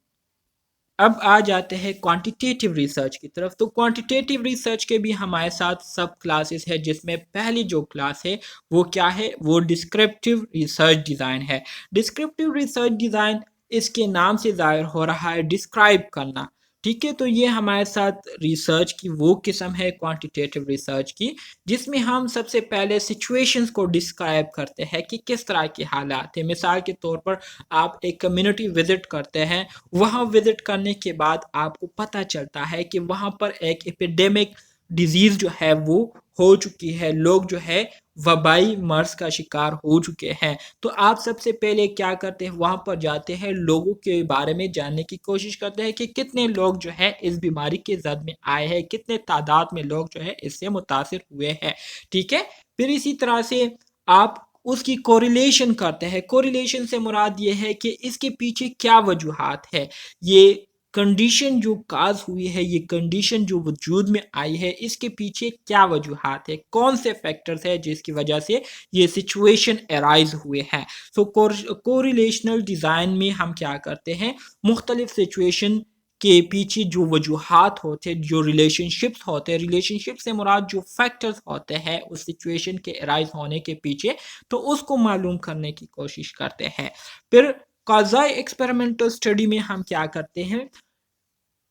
अब आ जाते हैं क्वांटिटेटिव रिसर्च की तरफ। तो क्वांटिटेटिव रिसर्च के भी हमारे साथ सब क्लासेस है, जिसमें पहली जो क्लास है वो क्या है, वो डिस्क्रिप्टिव रिसर्च डिज़ाइन है। डिस्क्रिप्टिव रिसर्च डिज़ाइन इसके नाम से ज़ाहिर हो रहा है डिस्क्राइब करना। ठीक है, तो ये हमारे साथ रिसर्च की वो किस्म है क्वांटिटेटिव रिसर्च की, जिसमें हम सबसे पहले सिचुएशंस को डिस्क्राइब करते हैं कि किस तरह के हालात हैं। मिसाल के तौर पर आप एक कम्युनिटी विजिट करते हैं, वहाँ विजिट करने के बाद आपको पता चलता है कि वहाँ पर एक एपिडेमिक डिजीज़ जो है वो हो चुकी है, लोग जो है वबाई मर्ज का शिकार हो चुके हैं। तो आप सबसे पहले क्या करते हैं, वहाँ पर जाते हैं, लोगों के बारे में जानने की कोशिश करते हैं कि कितने लोग जो है इस बीमारी के जद में आए हैं, कितने तादाद में लोग जो है इससे मुतासिर हुए हैं। ठीक है, फिर इसी तरह से आप उसकी कोरिलेशन करते हैं। कोरिलेशन से मुराद ये है कि इसके पीछे क्या वजूहात है, ये कंडीशन जो काज हुई है, ये कंडीशन जो वजूद में आई है, इसके पीछे क्या वजूहात है, कौन से फैक्टर्स है जिसकी वजह से ये सिचुएशन अराइज हुए हैं। सो कोरिलेशनल डिज़ाइन में हम क्या करते हैं, मुख्तलिफ सिचुएशन के पीछे जो वजूहात होते हैं, जो रिलेशनशिप्स होते हैं, रिलेशनशिप से मुराद जो फैक्टर्स होते हैं उस सिचुएशन के अराइज होने के पीछे, तो उसको मालूम करने की कोशिश करते हैं। फिर काज़ाई एक्सपेरिमेंटल स्टडी में हम क्या करते हैं,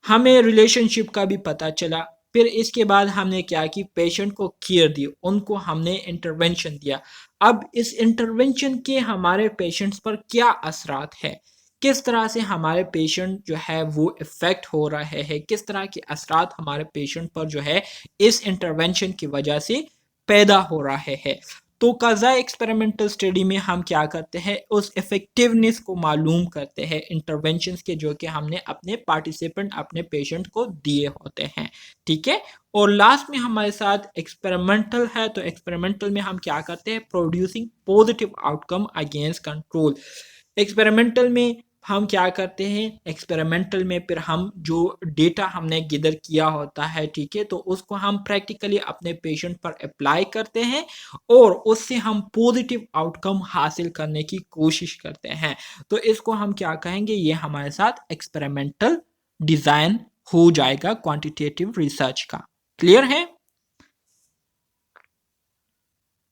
हमें रिलेशनशिप का भी पता चला। फिर इसके बाद हमने क्या की, पेशेंट को केयर दी, उनको हमने इंटरवेंशन दिया। अब इस इंटरवेंशन के हमारे पेशेंट्स पर क्या असरात है, किस तरह से हमारे पेशेंट जो है वो इफ़ेक्ट हो रहे हैं, किस तरह के असरात हमारे पेशेंट पर जो है इस इंटरवेंशन की वजह से पैदा हो रहे हैं। तो काज़ा एक्सपेरिमेंटल स्टडी में हम क्या करते हैं, उस इफ़ेक्टिवनेस को मालूम करते हैं इंटरवेंशंस के, जो कि हमने अपने पार्टिसिपेंट अपने पेशेंट को दिए होते हैं। ठीक है, और लास्ट में हमारे साथ एक्सपेरिमेंटल है। तो एक्सपेरिमेंटल में हम क्या करते हैं, producing positive outcome against control. Experimental में हम क्या करते हैं, एक्सपेरिमेंटल में फिर हम जो डेटा हमने गैदर किया होता है, ठीक है, तो उसको हम प्रैक्टिकली अपने पेशेंट पर अप्लाई करते हैं और उससे हम पॉजिटिव आउटकम हासिल करने की कोशिश करते हैं। तो इसको हम क्या कहेंगे, ये हमारे साथ एक्सपेरिमेंटल डिज़ाइन हो जाएगा क्वांटिटेटिव रिसर्च का। क्लियर है?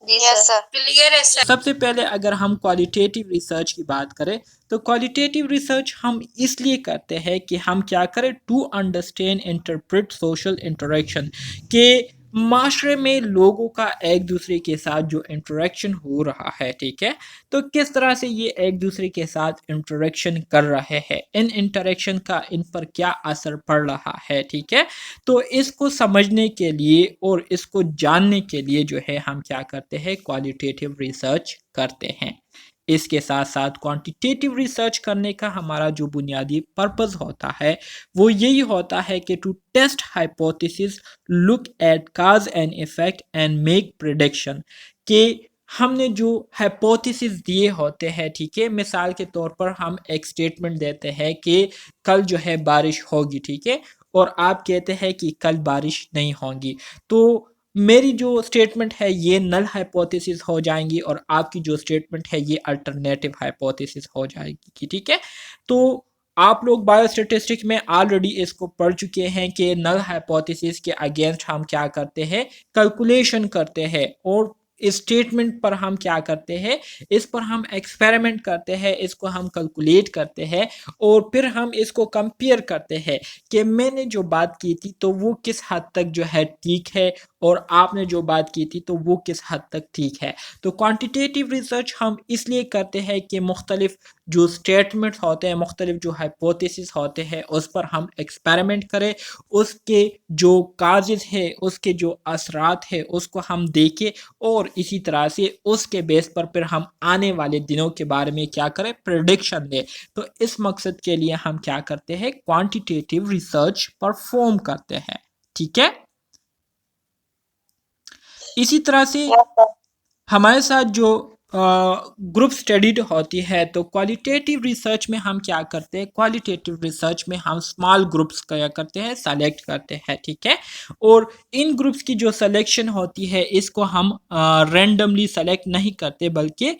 यस सर, क्लियर है सर। सबसे पहले अगर हम क्वालिटेटिव रिसर्च की बात करें तो क्वालिटेटिव रिसर्च हम इसलिए करते हैं कि हम क्या करें, to understand interpret social interaction, के माशरे में लोगों का एक दूसरे के साथ जो इंटरेक्शन हो रहा है, ठीक है, तो किस तरह से ये एक दूसरे के साथ इंटरेक्शन कर रहे हैं, इन इंटरेक्शन का इन पर क्या असर पड़ रहा है, ठीक है। तो इसको समझने के लिए और इसको जानने के लिए जो है हम क्या करते हैं, क्वालिटेटिव रिसर्च करते हैं। इसके साथ साथ क्वांटिटेटिव रिसर्च करने का हमारा जो बुनियादी पर्पस होता है वो यही होता है कि to test hypothesis, look at cause and effect and make prediction, कि हमने जो हाइपोथेसिस दिए होते हैं, ठीक है, मिसाल के तौर पर हम एक स्टेटमेंट देते हैं कि कल जो है बारिश होगी, ठीक है, और आप कहते हैं कि कल बारिश नहीं होगी, तो मेरी जो स्टेटमेंट है ये नल हाइपोथेसिस हो जाएंगी और आपकी जो स्टेटमेंट है ये अल्टरनेटिव हाइपोथेसिस हो जाएगी, ठीक है। तो आप लोग बायोस्टैटिस्टिक्स में ऑलरेडी इसको पढ़ चुके हैं कि नल हाइपोथेसिस के अगेंस्ट हम क्या करते हैं, कैलकुलेशन करते हैं, और इस स्टेटमेंट पर हम क्या करते हैं, इस पर हम एक्सपेरिमेंट करते हैं, इसको हम कैलकुलेट करते हैं, और फिर हम इसको कंपेयर करते हैं कि मैंने जो बात की थी तो वो किस हद तक जो है ठीक है, और आपने जो बात की थी तो वो किस हद तक ठीक है। तो क्वांटिटेटिव रिसर्च हम इसलिए करते हैं कि मुख्तलिफ जो स्टेटमेंट्स होते हैं, मुख्तलिफ जो हाइपोथेसिस होते हैं, उस पर हम एक्सपेरिमेंट करें, उसके जो काजेज है, उसके जो असरात है, उसको हम देखें, और इसी तरह से उसके बेस पर फिर हम आने वाले दिनों के बारे में क्या करें, प्रिडिक्शन दें। तो इस मकसद के लिए हम क्या करते हैं, क्वांटिटेटिव रिसर्च परफॉर्म करते हैं, ठीक है। इसी तरह से हमारे साथ जो ग्रुप स्टडी होती है, तो क्वालिटेटिव रिसर्च में हम क्या करते हैं, क्वालिटेटिव रिसर्च में हम स्मॉल ग्रुप्स क्या करते हैं, सेलेक्ट करते हैं, ठीक है। और इन ग्रुप्स की जो सिलेक्शन होती है इसको हम रैंडमली सेलेक्ट नहीं करते, बल्कि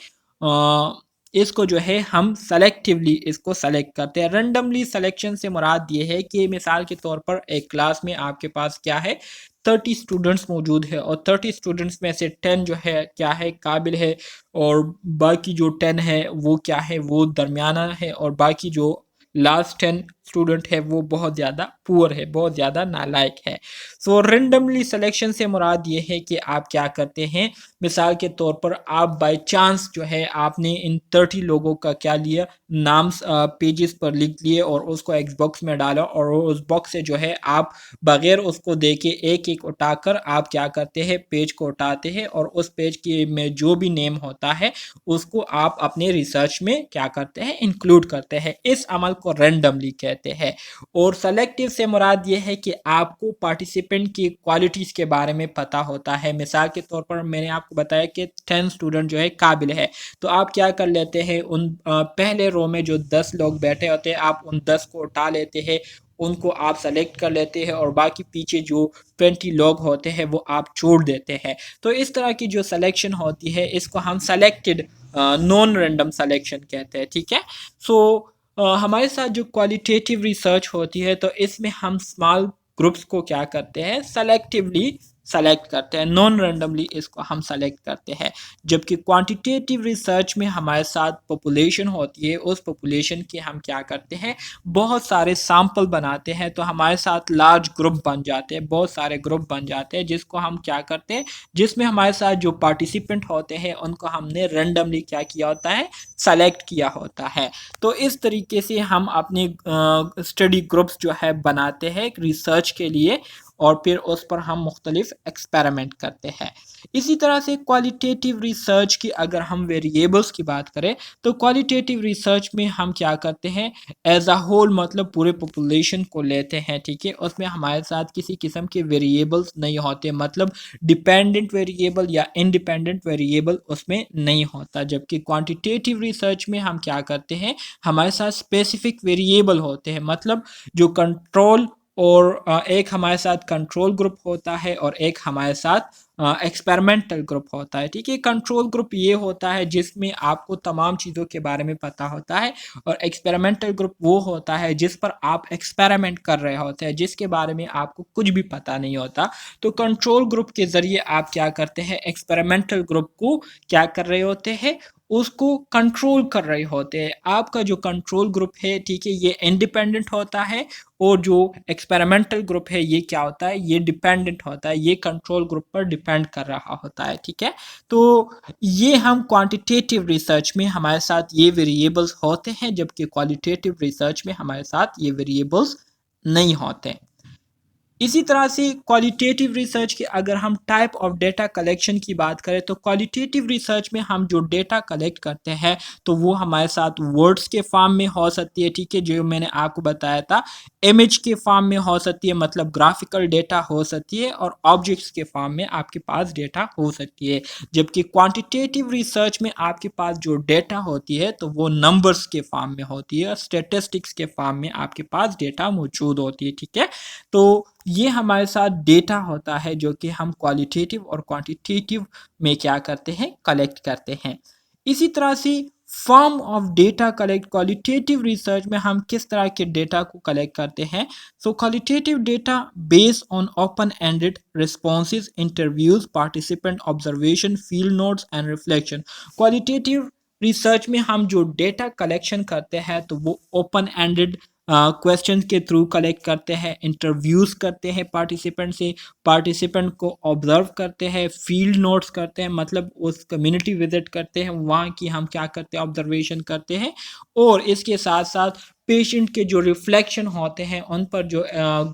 इसको जो है हम सेलेक्टिवली इसको सेलेक्ट करते हैं। रैंडमली सिलेक्शन से मुराद ये है कि मिसाल के तौर पर एक क्लास में आपके पास क्या है, 30 स्टूडेंट्स मौजूद है, और 30 स्टूडेंट्स में से 10 जो है क्या है, काबिल है, और बाकी जो 10 है वो क्या है, वो दरमियाना है, और बाकी जो लास्ट 10 स्टूडेंट है वो बहुत ज़्यादा पुअर है, बहुत ज़्यादा नालायक है। सो रेंडमली सिलेक्शन से मुराद ये है कि आप क्या करते हैं, मिसाल के तौर पर आप बाय चांस जो है आपने इन 30 लोगों का क्या लिया, नाम पेजेस पर लिख लिए और उसको एक बॉक्स में डाला, और उस बॉक्स से जो है आप बगैर उसको देखे एक एक उठाकर आप क्या करते हैं, पेज को उठाते हैं, और उस पेज के में जो भी नेम होता है उसको आप अपने रिसर्च में क्या करते हैं, इंक्लूड करते हैं। इस अमल को रैंडमली कहते हैं। और सेलेक्टिव से मुराद ये है कि आपको पार्टिसिपेंट की क्वालिटीज़ के बारे में पता होता है। मिसाल के तौर पर मैंने आपको बताया कि 10 स्टूडेंट जो है काबिल है, तो आप क्या कर लेते हैं, उन पहले रो में जो 10 लोग बैठे होते हैं आप उन 10 को उठा लेते हैं, उनको आप सेलेक्ट कर लेते हैं, और बाकी पीछे जो 20 लोग होते हैं वो आप छोड़ देते हैं। तो इस तरह की जो सिलेक्शन होती है इसको हम सेलेक्टेड नॉन रैंडम सिलेक्शन कहते हैं, ठीक है। सो हमारे साथ जो क्वालिटेटिव रिसर्च होती है तो इसमें हम स्मॉल ग्रुप्स को क्या करते हैं, सेलेक्टिवली सेलेक्ट करते हैं, नॉन रैंडमली इसको हम सेलेक्ट करते हैं। जबकि क्वांटिटेटिव रिसर्च में हमारे साथ पॉपुलेशन होती है, उस पॉपुलेशन के हम क्या करते हैं, बहुत सारे सैंपल बनाते हैं, तो हमारे साथ लार्ज ग्रुप बन जाते हैं, बहुत सारे ग्रुप बन जाते हैं, जिसको हम क्या करते हैं, जिसमें हमारे साथ जो पार्टिसिपेंट होते हैं उनको हमने रैंडमली क्या किया होता है, सेलेक्ट किया होता है। तो इस तरीके से हम अपनी स्टडी ग्रुप्स जो है बनाते हैं रिसर्च के लिए, और फिर उस पर हम मुख्तलिफ एक्सपेरिमेंट करते हैं। इसी तरह से क्वालिटेटिव रिसर्च की अगर हम वेरिएबल्स की बात करें, तो क्वालिटेटिव रिसर्च में हम क्या करते हैं, एज अ होल मतलब पूरे पॉपुलेशन को लेते हैं, ठीक है। उसमें हमारे साथ किसी किस्म के वेरिएबल्स नहीं होते, मतलब डिपेंडेंट वेरिएबल या इंडिपेंडेंट वेरिएबल उसमें नहीं होता। जबकि क्वांटिटेटिव रिसर्च में हम क्या करते हैं, हमारे साथ स्पेसिफिक वेरिएबल होते हैं, मतलब जो कंट्रोल, और एक हमारे साथ कंट्रोल ग्रुप होता है और एक हमारे साथ एक्सपेरिमेंटल ग्रुप होता है, ठीक है। कंट्रोल ग्रुप ये होता है जिसमें आपको तमाम चीज़ों के बारे में पता होता है, और एक्सपेरिमेंटल ग्रुप वो होता है जिस पर आप एक्सपेरिमेंट कर रहे होते हैं, जिसके बारे में आपको कुछ भी पता नहीं होता। तो कंट्रोल ग्रुप के ज़रिए आप क्या करते हैं, एक्सपेरिमेंटल ग्रुप को क्या कर रहे होते हैं, उसको कंट्रोल कर रहे होते हैं। आपका जो कंट्रोल ग्रुप है, ठीक है, ये इंडिपेंडेंट होता है, और जो एक्सपेरिमेंटल ग्रुप है ये क्या होता है, ये डिपेंडेंट होता है, ये कंट्रोल ग्रुप पर डिपेंड कर रहा होता है, ठीक है। तो ये हम क्वांटिटेटिव रिसर्च में हमारे साथ ये वेरिएबल्स होते हैं, जबकि क्वालिटेटिव रिसर्च में हमारे साथ ये वेरिएबल्स नहीं होते। इसी तरह से क्वालिटेटिव रिसर्च की अगर हम टाइप ऑफ डेटा कलेक्शन की बात करें, तो क्वालिटेटिव रिसर्च में हम जो डेटा कलेक्ट करते हैं तो वो हमारे साथ वर्ड्स के फॉर्म में हो सकती है, ठीक है, जो मैंने आपको बताया था। इमेज के फॉर्म में हो सकती है, मतलब ग्राफिकल डेटा हो सकती है, और ऑब्जेक्ट्स के फॉर्म में आपके पास डेटा हो सकती है। जबकि क्वांटिटेटिव रिसर्च में आपके पास जो डेटा होती है तो वो नंबर्स के फॉर्म में होती है, स्टेटिस्टिक्स के फॉर्म में आपके पास डेटा मौजूद होती है, ठीक है। तो ये हमारे साथ डेटा होता है जो कि हम क्वालिटेटिव और क्वांटिटेटिव में क्या करते हैं, कलेक्ट करते हैं। इसी तरह से form of data collect, qualitative research में हम किस तरह के डेटा को कलेक्ट करते हैं। So qualitative data based on open ended responses, interviews, participant observation, field notes and reflection. Qualitative research में हम जो डेटा कलेक्शन करते हैं तो वो ओपन एंडेड क्वेश्चन के थ्रू कलेक्ट करते हैं, इंटरव्यूज़ करते हैं पार्टिसिपेंट से, पार्टिसिपेंट को ऑब्जर्व करते हैं, फील्ड नोट्स करते हैं, मतलब उस कम्युनिटी विजिट करते हैं, वहाँ की हम क्या करते हैं, ऑब्जर्वेशन करते हैं। और इसके साथ साथ पेशेंट के जो रिफ्लेक्शन होते हैं उन पर जो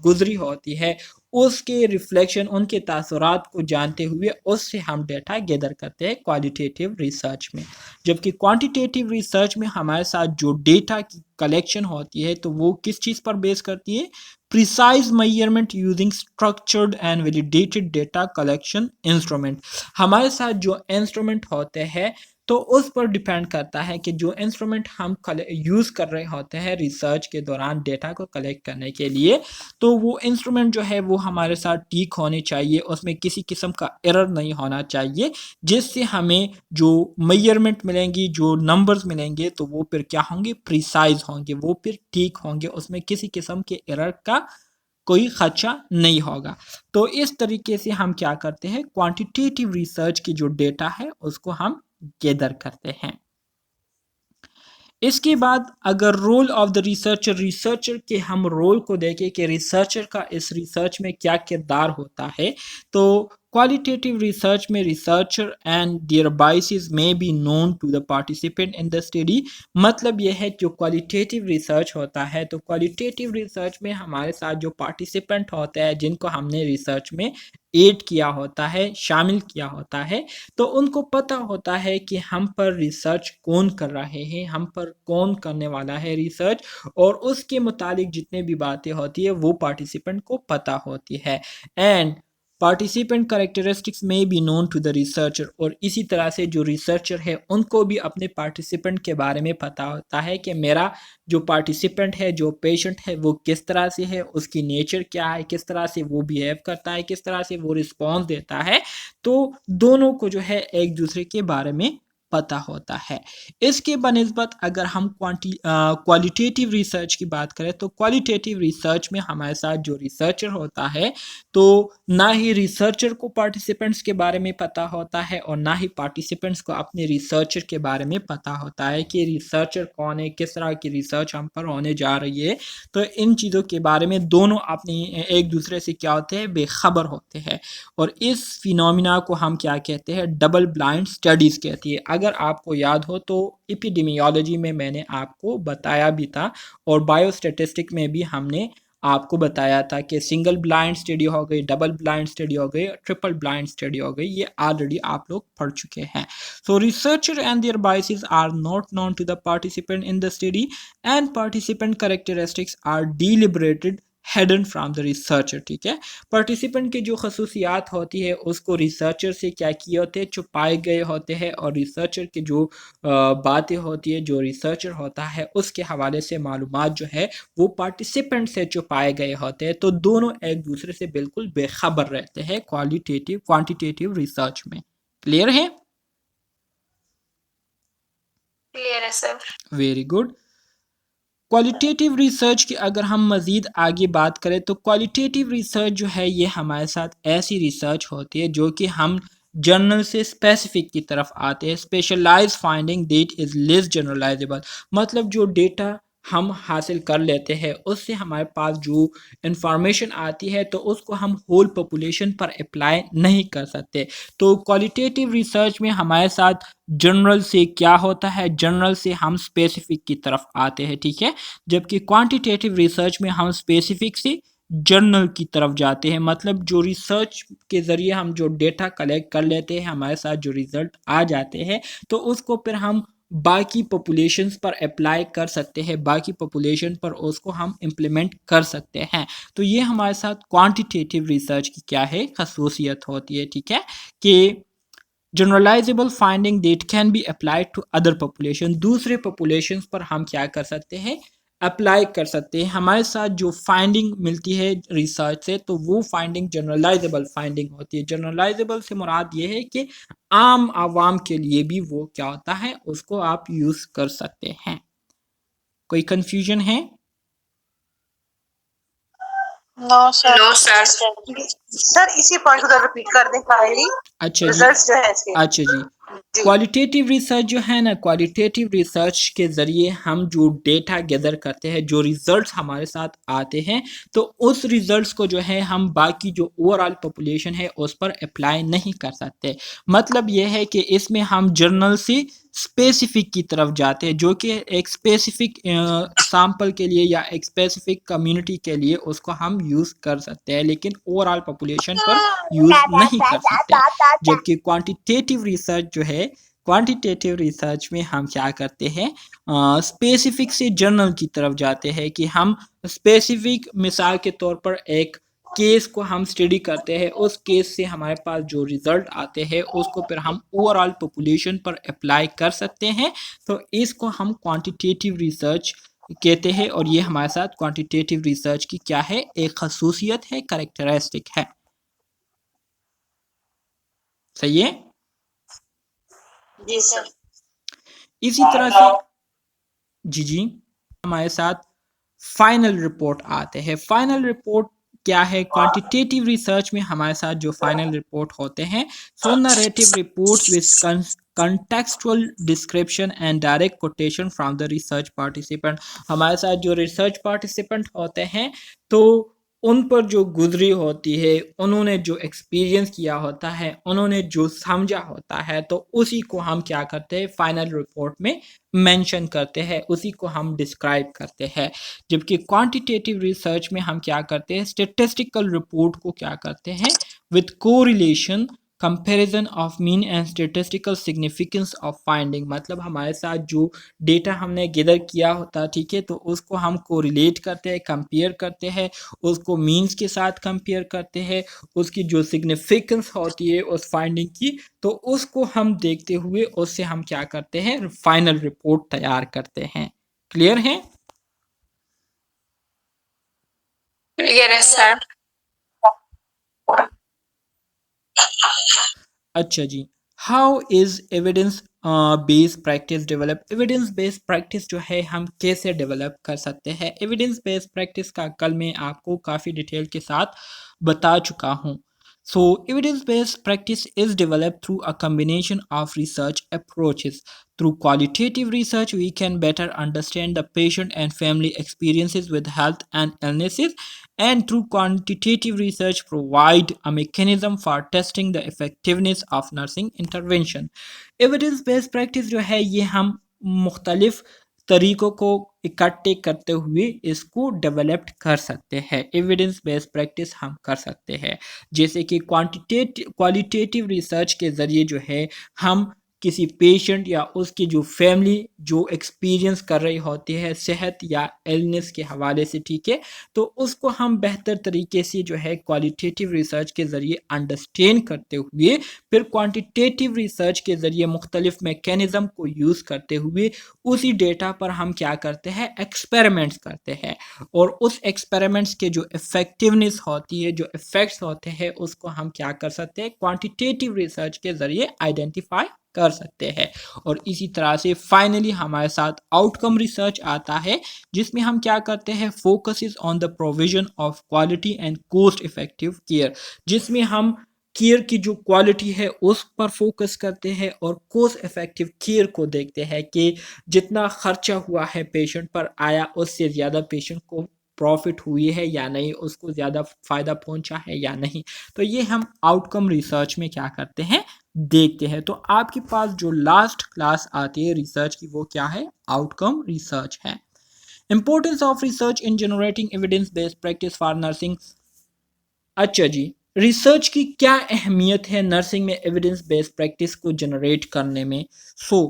गुजरी होती है उसके रिफ्लेक्शन, उनके तासुरात को जानते हुए उससे हम डेटा गैदर करते हैं क्वालिटेटिव रिसर्च में। जबकि क्वांटिटेटिव रिसर्च में हमारे साथ जो डेटा की कलेक्शन होती है तो वो किस चीज़ पर बेस करती है, precise measurement using structured and validated data collection instrument. हमारे साथ जो इंस्ट्रूमेंट होते हैं तो उस पर डिपेंड करता है कि जो इंस्ट्रूमेंट हम यूज़ कर रहे होते हैं रिसर्च के दौरान डेटा को कलेक्ट करने के लिए, तो वो इंस्ट्रूमेंट जो है वो हमारे साथ ठीक होने चाहिए, उसमें किसी किस्म का एरर नहीं होना चाहिए, जिससे हमें जो मेजरमेंट मिलेंगी, जो नंबर्स मिलेंगे तो वो फिर क्या होंगे, प्रिसाइज होंगे, वो फिर ठीक होंगे, उसमें किसी किस्म के एरर का कोई खदशा नहीं होगा। तो इस तरीके से हम क्या करते हैं, क्वांटिटेटिव रिसर्च की जो डेटा है उसको हम गैदर करते हैं। इसके बाद अगर role of the researcher, researcher के हम रोल को देखें कि रिसर्चर का इस रिसर्च में क्या किरदार होता है, तो क्वालिटेटिव रिसर्च में researcher and their biases may be known to the participant in the study. मतलब यह है जो क्वालिटेटिव रिसर्च होता है, तो क्वालिटेटिव रिसर्च में हमारे साथ जो पार्टिसिपेंट होते हैं जिनको हमने रिसर्च में एड किया होता है, शामिल किया होता है, तो उनको पता होता है कि हम पर रिसर्च कौन कर रहे हैं, हम पर कौन करने वाला है रिसर्च, और उसके मुतालिक जितने भी बातें होती है वो पार्टिसिपेंट को पता होती है। एंड पार्टिसिपेंट करेक्टरिस्टिक्स में be known to the researcher, और इसी तरह से जो रिसर्चर है उनको भी अपने पार्टिसिपेंट के बारे में पता होता है कि मेरा जो पार्टिसिपेंट है, जो पेशेंट है, वो किस तरह से है, उसकी नेचर क्या है, किस तरह से वो बिहेव करता है, किस तरह से वो रिस्पॉन्स देता है। तो दोनों को जो है एक दूसरे के बारे में पता होता है। इसके बनिस्बत अगर हम क्वालिटेटिव रिसर्च की बात करें, तो क्वालिटेटिव रिसर्च में हमारे साथ जो रिसर्चर होता है तो ना ही रिसर्चर को पार्टिसिपेंट्स के बारे में पता होता है और ना ही पार्टिसिपेंट्स को अपने रिसर्चर के बारे में पता होता है कि रिसर्चर कौन है, किस तरह की रिसर्च हम पर होने जा रही है। तो इन चीज़ों के बारे में दोनों अपनी एक दूसरे से क्या होते हैं, बेखबर होते हैं। और इस फिनोमिना को हम क्या कहते हैं, डबल ब्लाइंड स्टडीज़ कहती है। अगर आपको याद हो तो एपिडेमियोलॉजी में मैंने आपको बताया भी था, और बायोस्टैटिस्टिक में भी हमने आपको बताया था कि सिंगल ब्लाइंड स्टडी हो गई, डबल ब्लाइंड स्टडी हो गई, ट्रिपल ब्लाइंड स्टडी हो गई, ये ऑलरेडी आप लोग पढ़ चुके हैं। So researcher and their biases are not known to the participant in the study, and participant characteristics are deliberated hidden from the researcher. ठीक है, पार्टिसिपेंट की जो खसूसियात होती है उसको रिसर्चर से क्या किए होते हैं, छुपाए गए होते हैं, और रिसर्चर की जो बातें होती है, जो रिसर्चर होता है उसके हवाले से मालूमात जो है वो पार्टिसिपेंट से छुपाए गए होते हैं। तो दोनों एक दूसरे से बिल्कुल बेखबर रहते हैं क्वालिटेटिव क्वांटिटेटिव रिसर्च में। क्लियर है? क्लियर है sir. Very good. Qualitative research की अगर हम मज़ीद आगे बात करें, तो क्वालिटेटिव रिसर्च जो है ये हमारे साथ ऐसी रिसर्च होती है जो कि हम जनरल से स्पेसिफिक की तरफ आते हैं। Specialise finding that is less generalisable, मतलब जो डेटा हम हासिल कर लेते हैं उससे हमारे पास जो इंफॉर्मेशन आती है तो उसको हम होल पॉपुलेशन पर अप्लाई नहीं कर सकते। तो क्वालिटेटिव रिसर्च में हमारे साथ जनरल से क्या होता है, जनरल से हम स्पेसिफिक की तरफ आते हैं, ठीक है। जबकि क्वांटिटेटिव रिसर्च में हम स्पेसिफिक से जर्नल की तरफ जाते हैं, मतलब जो रिसर्च के ज़रिए हम जो डेटा कलेक्ट कर लेते हैं, हमारे साथ जो रिज़ल्ट आ जाते हैं तो उसको फिर हम बाकी पॉपुलेशंस पर अप्लाई कर सकते हैं, बाकी पॉपुलेशन पर उसको हम इम्प्लीमेंट कर सकते हैं। तो ये हमारे साथ क्वांटिटेटिव रिसर्च की क्या है, खसूसियत होती है, ठीक है, कि generalisable finding that can be applied to other population, दूसरे पॉपुलेशंस पर हम क्या कर सकते हैं, अप्लाई कर सकते हैं। हमारे साथ जो फाइंडिंग मिलती है रिसर्च से तो वो फाइंडिंग जनरलाइजेबल फाइंडिंग होती है। जनरलाइजेबल से मुराद ये है कि आम आवाम के लिए भी वो क्या होता है, उसको आप यूज कर सकते हैं। कोई कंफ्यूजन है? No sir. No sir. Sir इसी पॉइंट को रिपीट कर दें काइंडली। अच्छा जी, रिजल्ट्स जो है इसके। अच्छा जी, क्वालिटेटिव रिसर्च जो है ना, क्वालिटेटिव रिसर्च के ज़रिए हम जो डेटा गैदर करते हैं, जो रिजल्ट्स हमारे साथ आते हैं तो उस रिजल्ट्स को जो है हम बाकी जो ओवरऑल पॉपुलेशन है उस पर अप्लाई नहीं कर सकते। मतलब यह है कि इसमें हम जर्नल से स्पेसिफिक की तरफ जाते हैं, जो कि एक स्पेसिफिक सैंपल के लिए या एक स्पेसिफिक कम्युनिटी के लिए उसको हम यूज़ कर सकते हैं, लेकिन ओवरऑल पॉपुलेशन पर यूज़ नहीं कर सकते। जबकि क्वांटिटेटिव रिसर्च जो है, क्वांटिटेटिव रिसर्च में हम क्या करते हैं, स्पेसिफिक से जनरल की तरफ जाते हैं कि हम स्पेसिफिक, मिसाल के तौर पर एक केस को हम स्टडी करते हैं, उस केस से हमारे पास जो रिजल्ट आते हैं उसको फिर हम ओवरऑल पॉपुलेशन पर अप्लाई कर सकते हैं। तो इसको हम क्वांटिटेटिव रिसर्च कहते हैं और ये हमारे साथ क्वांटिटेटिव रिसर्च की क्या है, एक खसूसियत है, करेक्टरिस्टिक है। सही है जी सर। इसी तरह से जी जी हमारे साथ फाइनल रिपोर्ट आते हैं। फाइनल रिपोर्ट क्या है, क्वांटिटेटिव रिसर्च में हमारे साथ जो फाइनल रिपोर्ट होते हैं, so narrative reports with contextual description and direct quotation from the research participant। हमारे साथ जो रिसर्च पार्टिसिपेंट होते हैं तो उन पर जो गुजरी होती है, उन्होंने जो एक्सपीरियंस किया होता है, उन्होंने जो समझा होता है तो उसी को हम क्या करते हैं, फाइनल रिपोर्ट में मेंशन करते हैं, उसी को हम डिस्क्राइब करते हैं। जबकि क्वांटिटेटिव रिसर्च में हम क्या करते हैं, स्टेटिस्टिकल रिपोर्ट को क्या करते हैं, with correlation, comparison of mean and statistical significance of finding, मतलब हमारे साथ जो डेटा हमने गैदर किया होता, ठीक है, तो उसको हम कोरिलेट करते हैं, कंपेयर करते हैं, उसको मीन्स के साथ कंपेयर करते हैं, उसकी जो सिग्निफिकेंस होती है उस फाइंडिंग की, तो उसको हम देखते हुए उससे हम क्या करते हैं, फाइनल रिपोर्ट तैयार करते हैं। क्लियर है? क्लियर है सर। अच्छा जी, how is evidence based practice develop, evidence based practice जो है हम कैसे डेवलप कर सकते हैं। एविडेंस बेस्ड प्रैक्टिस का कल मैं आपको काफ़ी डिटेल के साथ बता चुका हूँ। So, evidence-based practice is developed through a combination of research approaches. Through qualitative research, we can better understand the patient and family experiences with health and illnesses, and through quantitative research, provide a mechanism for testing the effectiveness of nursing intervention. Evidence-based practice जो है ये हम मुख्तलिफ तरीकों को इकट्ठे करते हुए इसको डेवलप कर सकते हैं। एविडेंस बेस्ड प्रैक्टिस हम कर सकते हैं, जैसे कि क्वालिटेटिव रिसर्च के ज़रिए जो है हम किसी पेशेंट या उसकी जो फैमिली जो एक्सपीरियंस कर रही होती है सेहत या इलनेस के हवाले से, ठीक है, तो उसको हम बेहतर तरीके से जो है क्वालिटेटिव रिसर्च के ज़रिए अंडरस्टैंड करते हुए फिर क्वांटिटेटिव रिसर्च के ज़रिए मुख्तलिफ मैकेनिज़्म को यूज़ करते हुए उसी डेटा पर हम क्या करते हैं, एक्सपेरिमेंट्स करते हैं, और उस एक्सपेरिमेंट्स के जो इफ़ेक्टिवनेस होती है, जो इफ़ेक्ट्स होते हैं, उसको हम क्या कर सकते हैं, क्वांटिटेटिव रिसर्च के ज़रिए आइडेंटिफाई कर सकते हैं। और इसी तरह से फाइनली हमारे साथ आउटकम रिसर्च आता है, जिसमें हम क्या करते हैं, focus is on the provision of quality and cost effective care, जिसमें हम केयर की जो क्वालिटी है उस पर फोकस करते हैं और कॉस्ट इफेक्टिव केयर को देखते हैं कि जितना खर्चा हुआ है पेशेंट पर आया उससे ज़्यादा पेशेंट को प्रॉफिट हुई है या नहीं, उसको ज़्यादा फ़ायदा पहुंचा है या नहीं। तो ये हम आउटकम रिसर्च में क्या करते हैं, देखते हैं। तो आपके पास जो लास्ट क्लास आती है रिसर्च की वो क्या है, आउटकम रिसर्च है। Importance of research in generating evidence based practice for nursing. अच्छा जी, रिसर्च की क्या अहमियत है नर्सिंग में एविडेंस बेस्ड प्रैक्टिस को जनरेट करने में। सो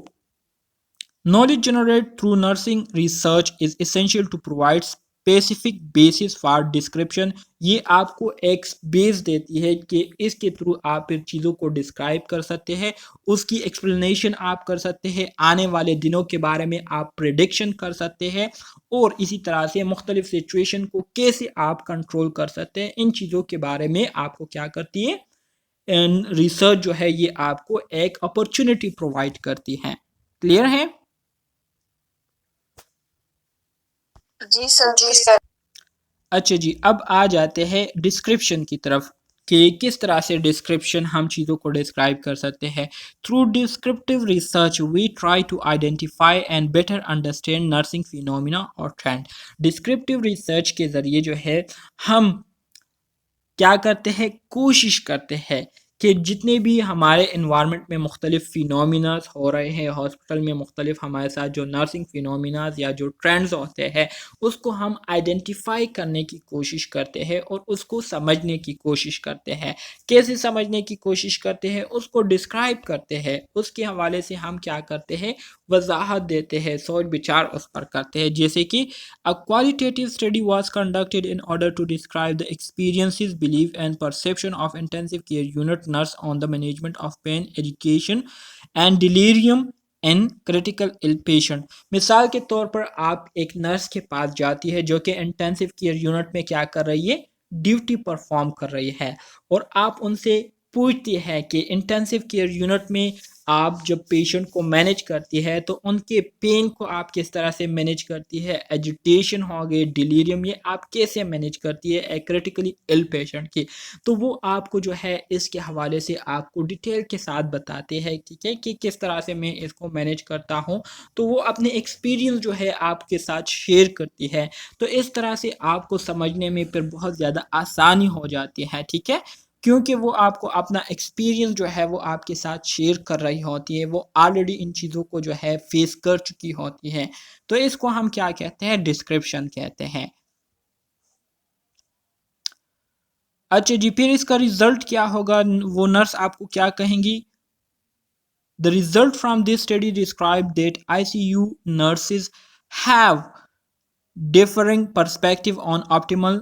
knowledge generated through nursing research is essential to provide specific basis for description। ये आपको एक बेस देती है कि इसके थ्रू आप इन चीज़ों को डिस्क्राइब कर सकते हैं, उसकी एक्सप्लेनेशन आप कर सकते हैं, आने वाले दिनों के बारे में आप प्रिडिक्शन कर सकते हैं और इसी तरह से मुख्तलिफ सिचुएशन को कैसे आप कंट्रोल कर सकते हैं, इन चीज़ों के बारे में आपको क्या करती है, रिसर्च जो है ये आपको एक अपॉर्चुनिटी प्रोवाइड करती है। क्लियर है? जी सर, जी सर। अच्छा जी, अब आ जाते हैं डिस्क्रिप्शन की तरफ कि किस तरह से डिस्क्रिप्शन हम चीज़ों को डिस्क्राइब कर सकते हैं। Through descriptive research we try to identify and better understand nursing phenomena और ट्रेंड। डिस्क्रिप्टिव रिसर्च के ज़रिए जो है हम क्या करते हैं, कोशिश करते हैं कि जितने भी हमारे इन्वायरमेंट में मुख्तलिफ फिनोमिनाज हो रहे हैं, हॉस्पिटल में मुख्तलिफ हमारे साथ जो नर्सिंग फिनोमिनाज या जो ट्रेंड्स होते हैं उसको हम आइडेंटिफाई करने की कोशिश करते हैं और उसको समझने की कोशिश करते हैं। कैसे समझने की कोशिश करते हैं, उसको डिस्क्राइब करते हैं, उसके हवाले से हम क्या करते हैं, वजाहत देते हैं, सोच विचार उस पर करते हैं। जैसे कि a qualitative study was conducted in order to describe the experiences, belief, and perception of intensive care unit nurse on the management of pain, education, and delirium in critical ill patient. मिसाल के तौर पर आप एक नर्स के पास जाती है जो कि इंटेंसिव केयर यूनिट में क्या कर रही है, ड्यूटी परफॉर्म कर रही है, और आप उनसे पूछती है कि इंटेंसिव केयर यूनिट में आप जब पेशेंट को मैनेज करती है तो उनके पेन को आप किस तरह से मैनेज करती है, एजिटेशन हो गई, डिलीरियम, ये आप कैसे मैनेज करती है एक क्रिटिकली इल पेशेंट की। तो वो आपको जो है इसके हवाले से आपको डिटेल के साथ बताते हैं, ठीक है, कि किस तरह से मैं इसको मैनेज करता हूँ। तो वो अपने एक्सपीरियंस जो है आपके साथ शेयर करती है। तो इस तरह से आपको समझने में फिर बहुत ज़्यादा आसानी हो जाती है, ठीक है, क्योंकि वो आपको अपना एक्सपीरियंस जो है वो आपके साथ शेयर कर रही होती है, वो ऑलरेडी इन चीज़ों को जो है फेस कर चुकी होती है। तो इसको हम क्या कहते हैं, डिस्क्रिप्शन कहते हैं। अच्छा जी, फिर इसका रिजल्ट क्या होगा, वो नर्स आपको क्या कहेंगी। The result from this study describe that ICU nurses have differing perspective on optimal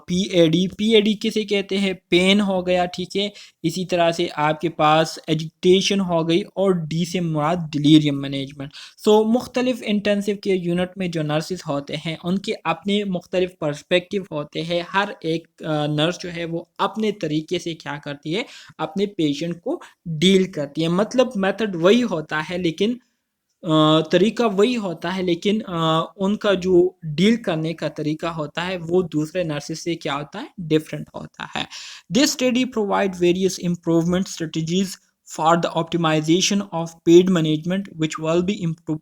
PAD। PAD किसे कहते हैं, पेन हो गया, ठीक है, इसी तरह से आपके पास एजिटेशन हो गई, और डी से मुराद डिलीरियम मैनेजमेंट। सो मुख्तलिफ इंटेंसिव केयर यूनिट में जो नर्सिस होते हैं उनके अपने मुख्तलिफ परस्पेक्टिव होते हैं। हर एक नर्स जो है वो अपने तरीके से क्या करती है, अपने पेशेंट को डील करती है। मतलब मेथड वही होता है लेकिन तरीका वही होता है, लेकिन उनका जो डील करने का तरीका होता है वो दूसरे नर्सेस से क्या होता है, डिफरेंट होता है। This study provide various improvement strategies for the optimization of paid management which will be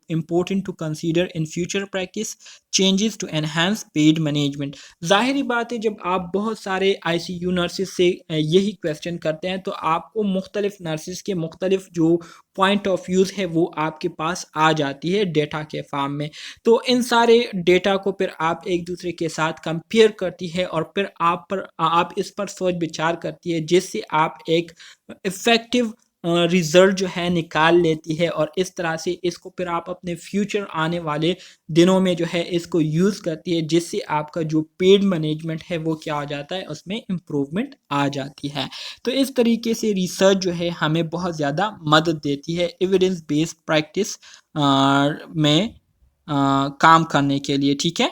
important to consider in future practice changes to enhance paid management। ज़ाहिरी बात है जब आप बहुत सारे ICU नर्सिस से यही क्वेश्चन करते हैं तो आपको मुख्तलिफ नर्सिस के मुख्तलिफ जो पॉइंट ऑफ व्यूज़ है वो आपके पास आ जाती है डेटा के फॉर्म में। तो इन सारे डेटा को फिर आप एक दूसरे के साथ कंपेयर करती है और फिर आप इस पर सोच विचार करती है, जिससे आप एक इफ़ेक्टिव रिज़ल्ट जो है निकाल लेती है, और इस तरह से इसको फिर आप अपने फ्यूचर आने वाले दिनों में जो है इसको यूज़ करती है, जिससे आपका जो पेड मैनेजमेंट है वो क्या हो जाता है, उसमें इम्प्रूवमेंट आ जाती है। तो इस तरीके से रिसर्च जो है हमें बहुत ज़्यादा मदद देती है एविडेंस बेस्ड प्रैक्टिस में काम करने के लिए, ठीक है।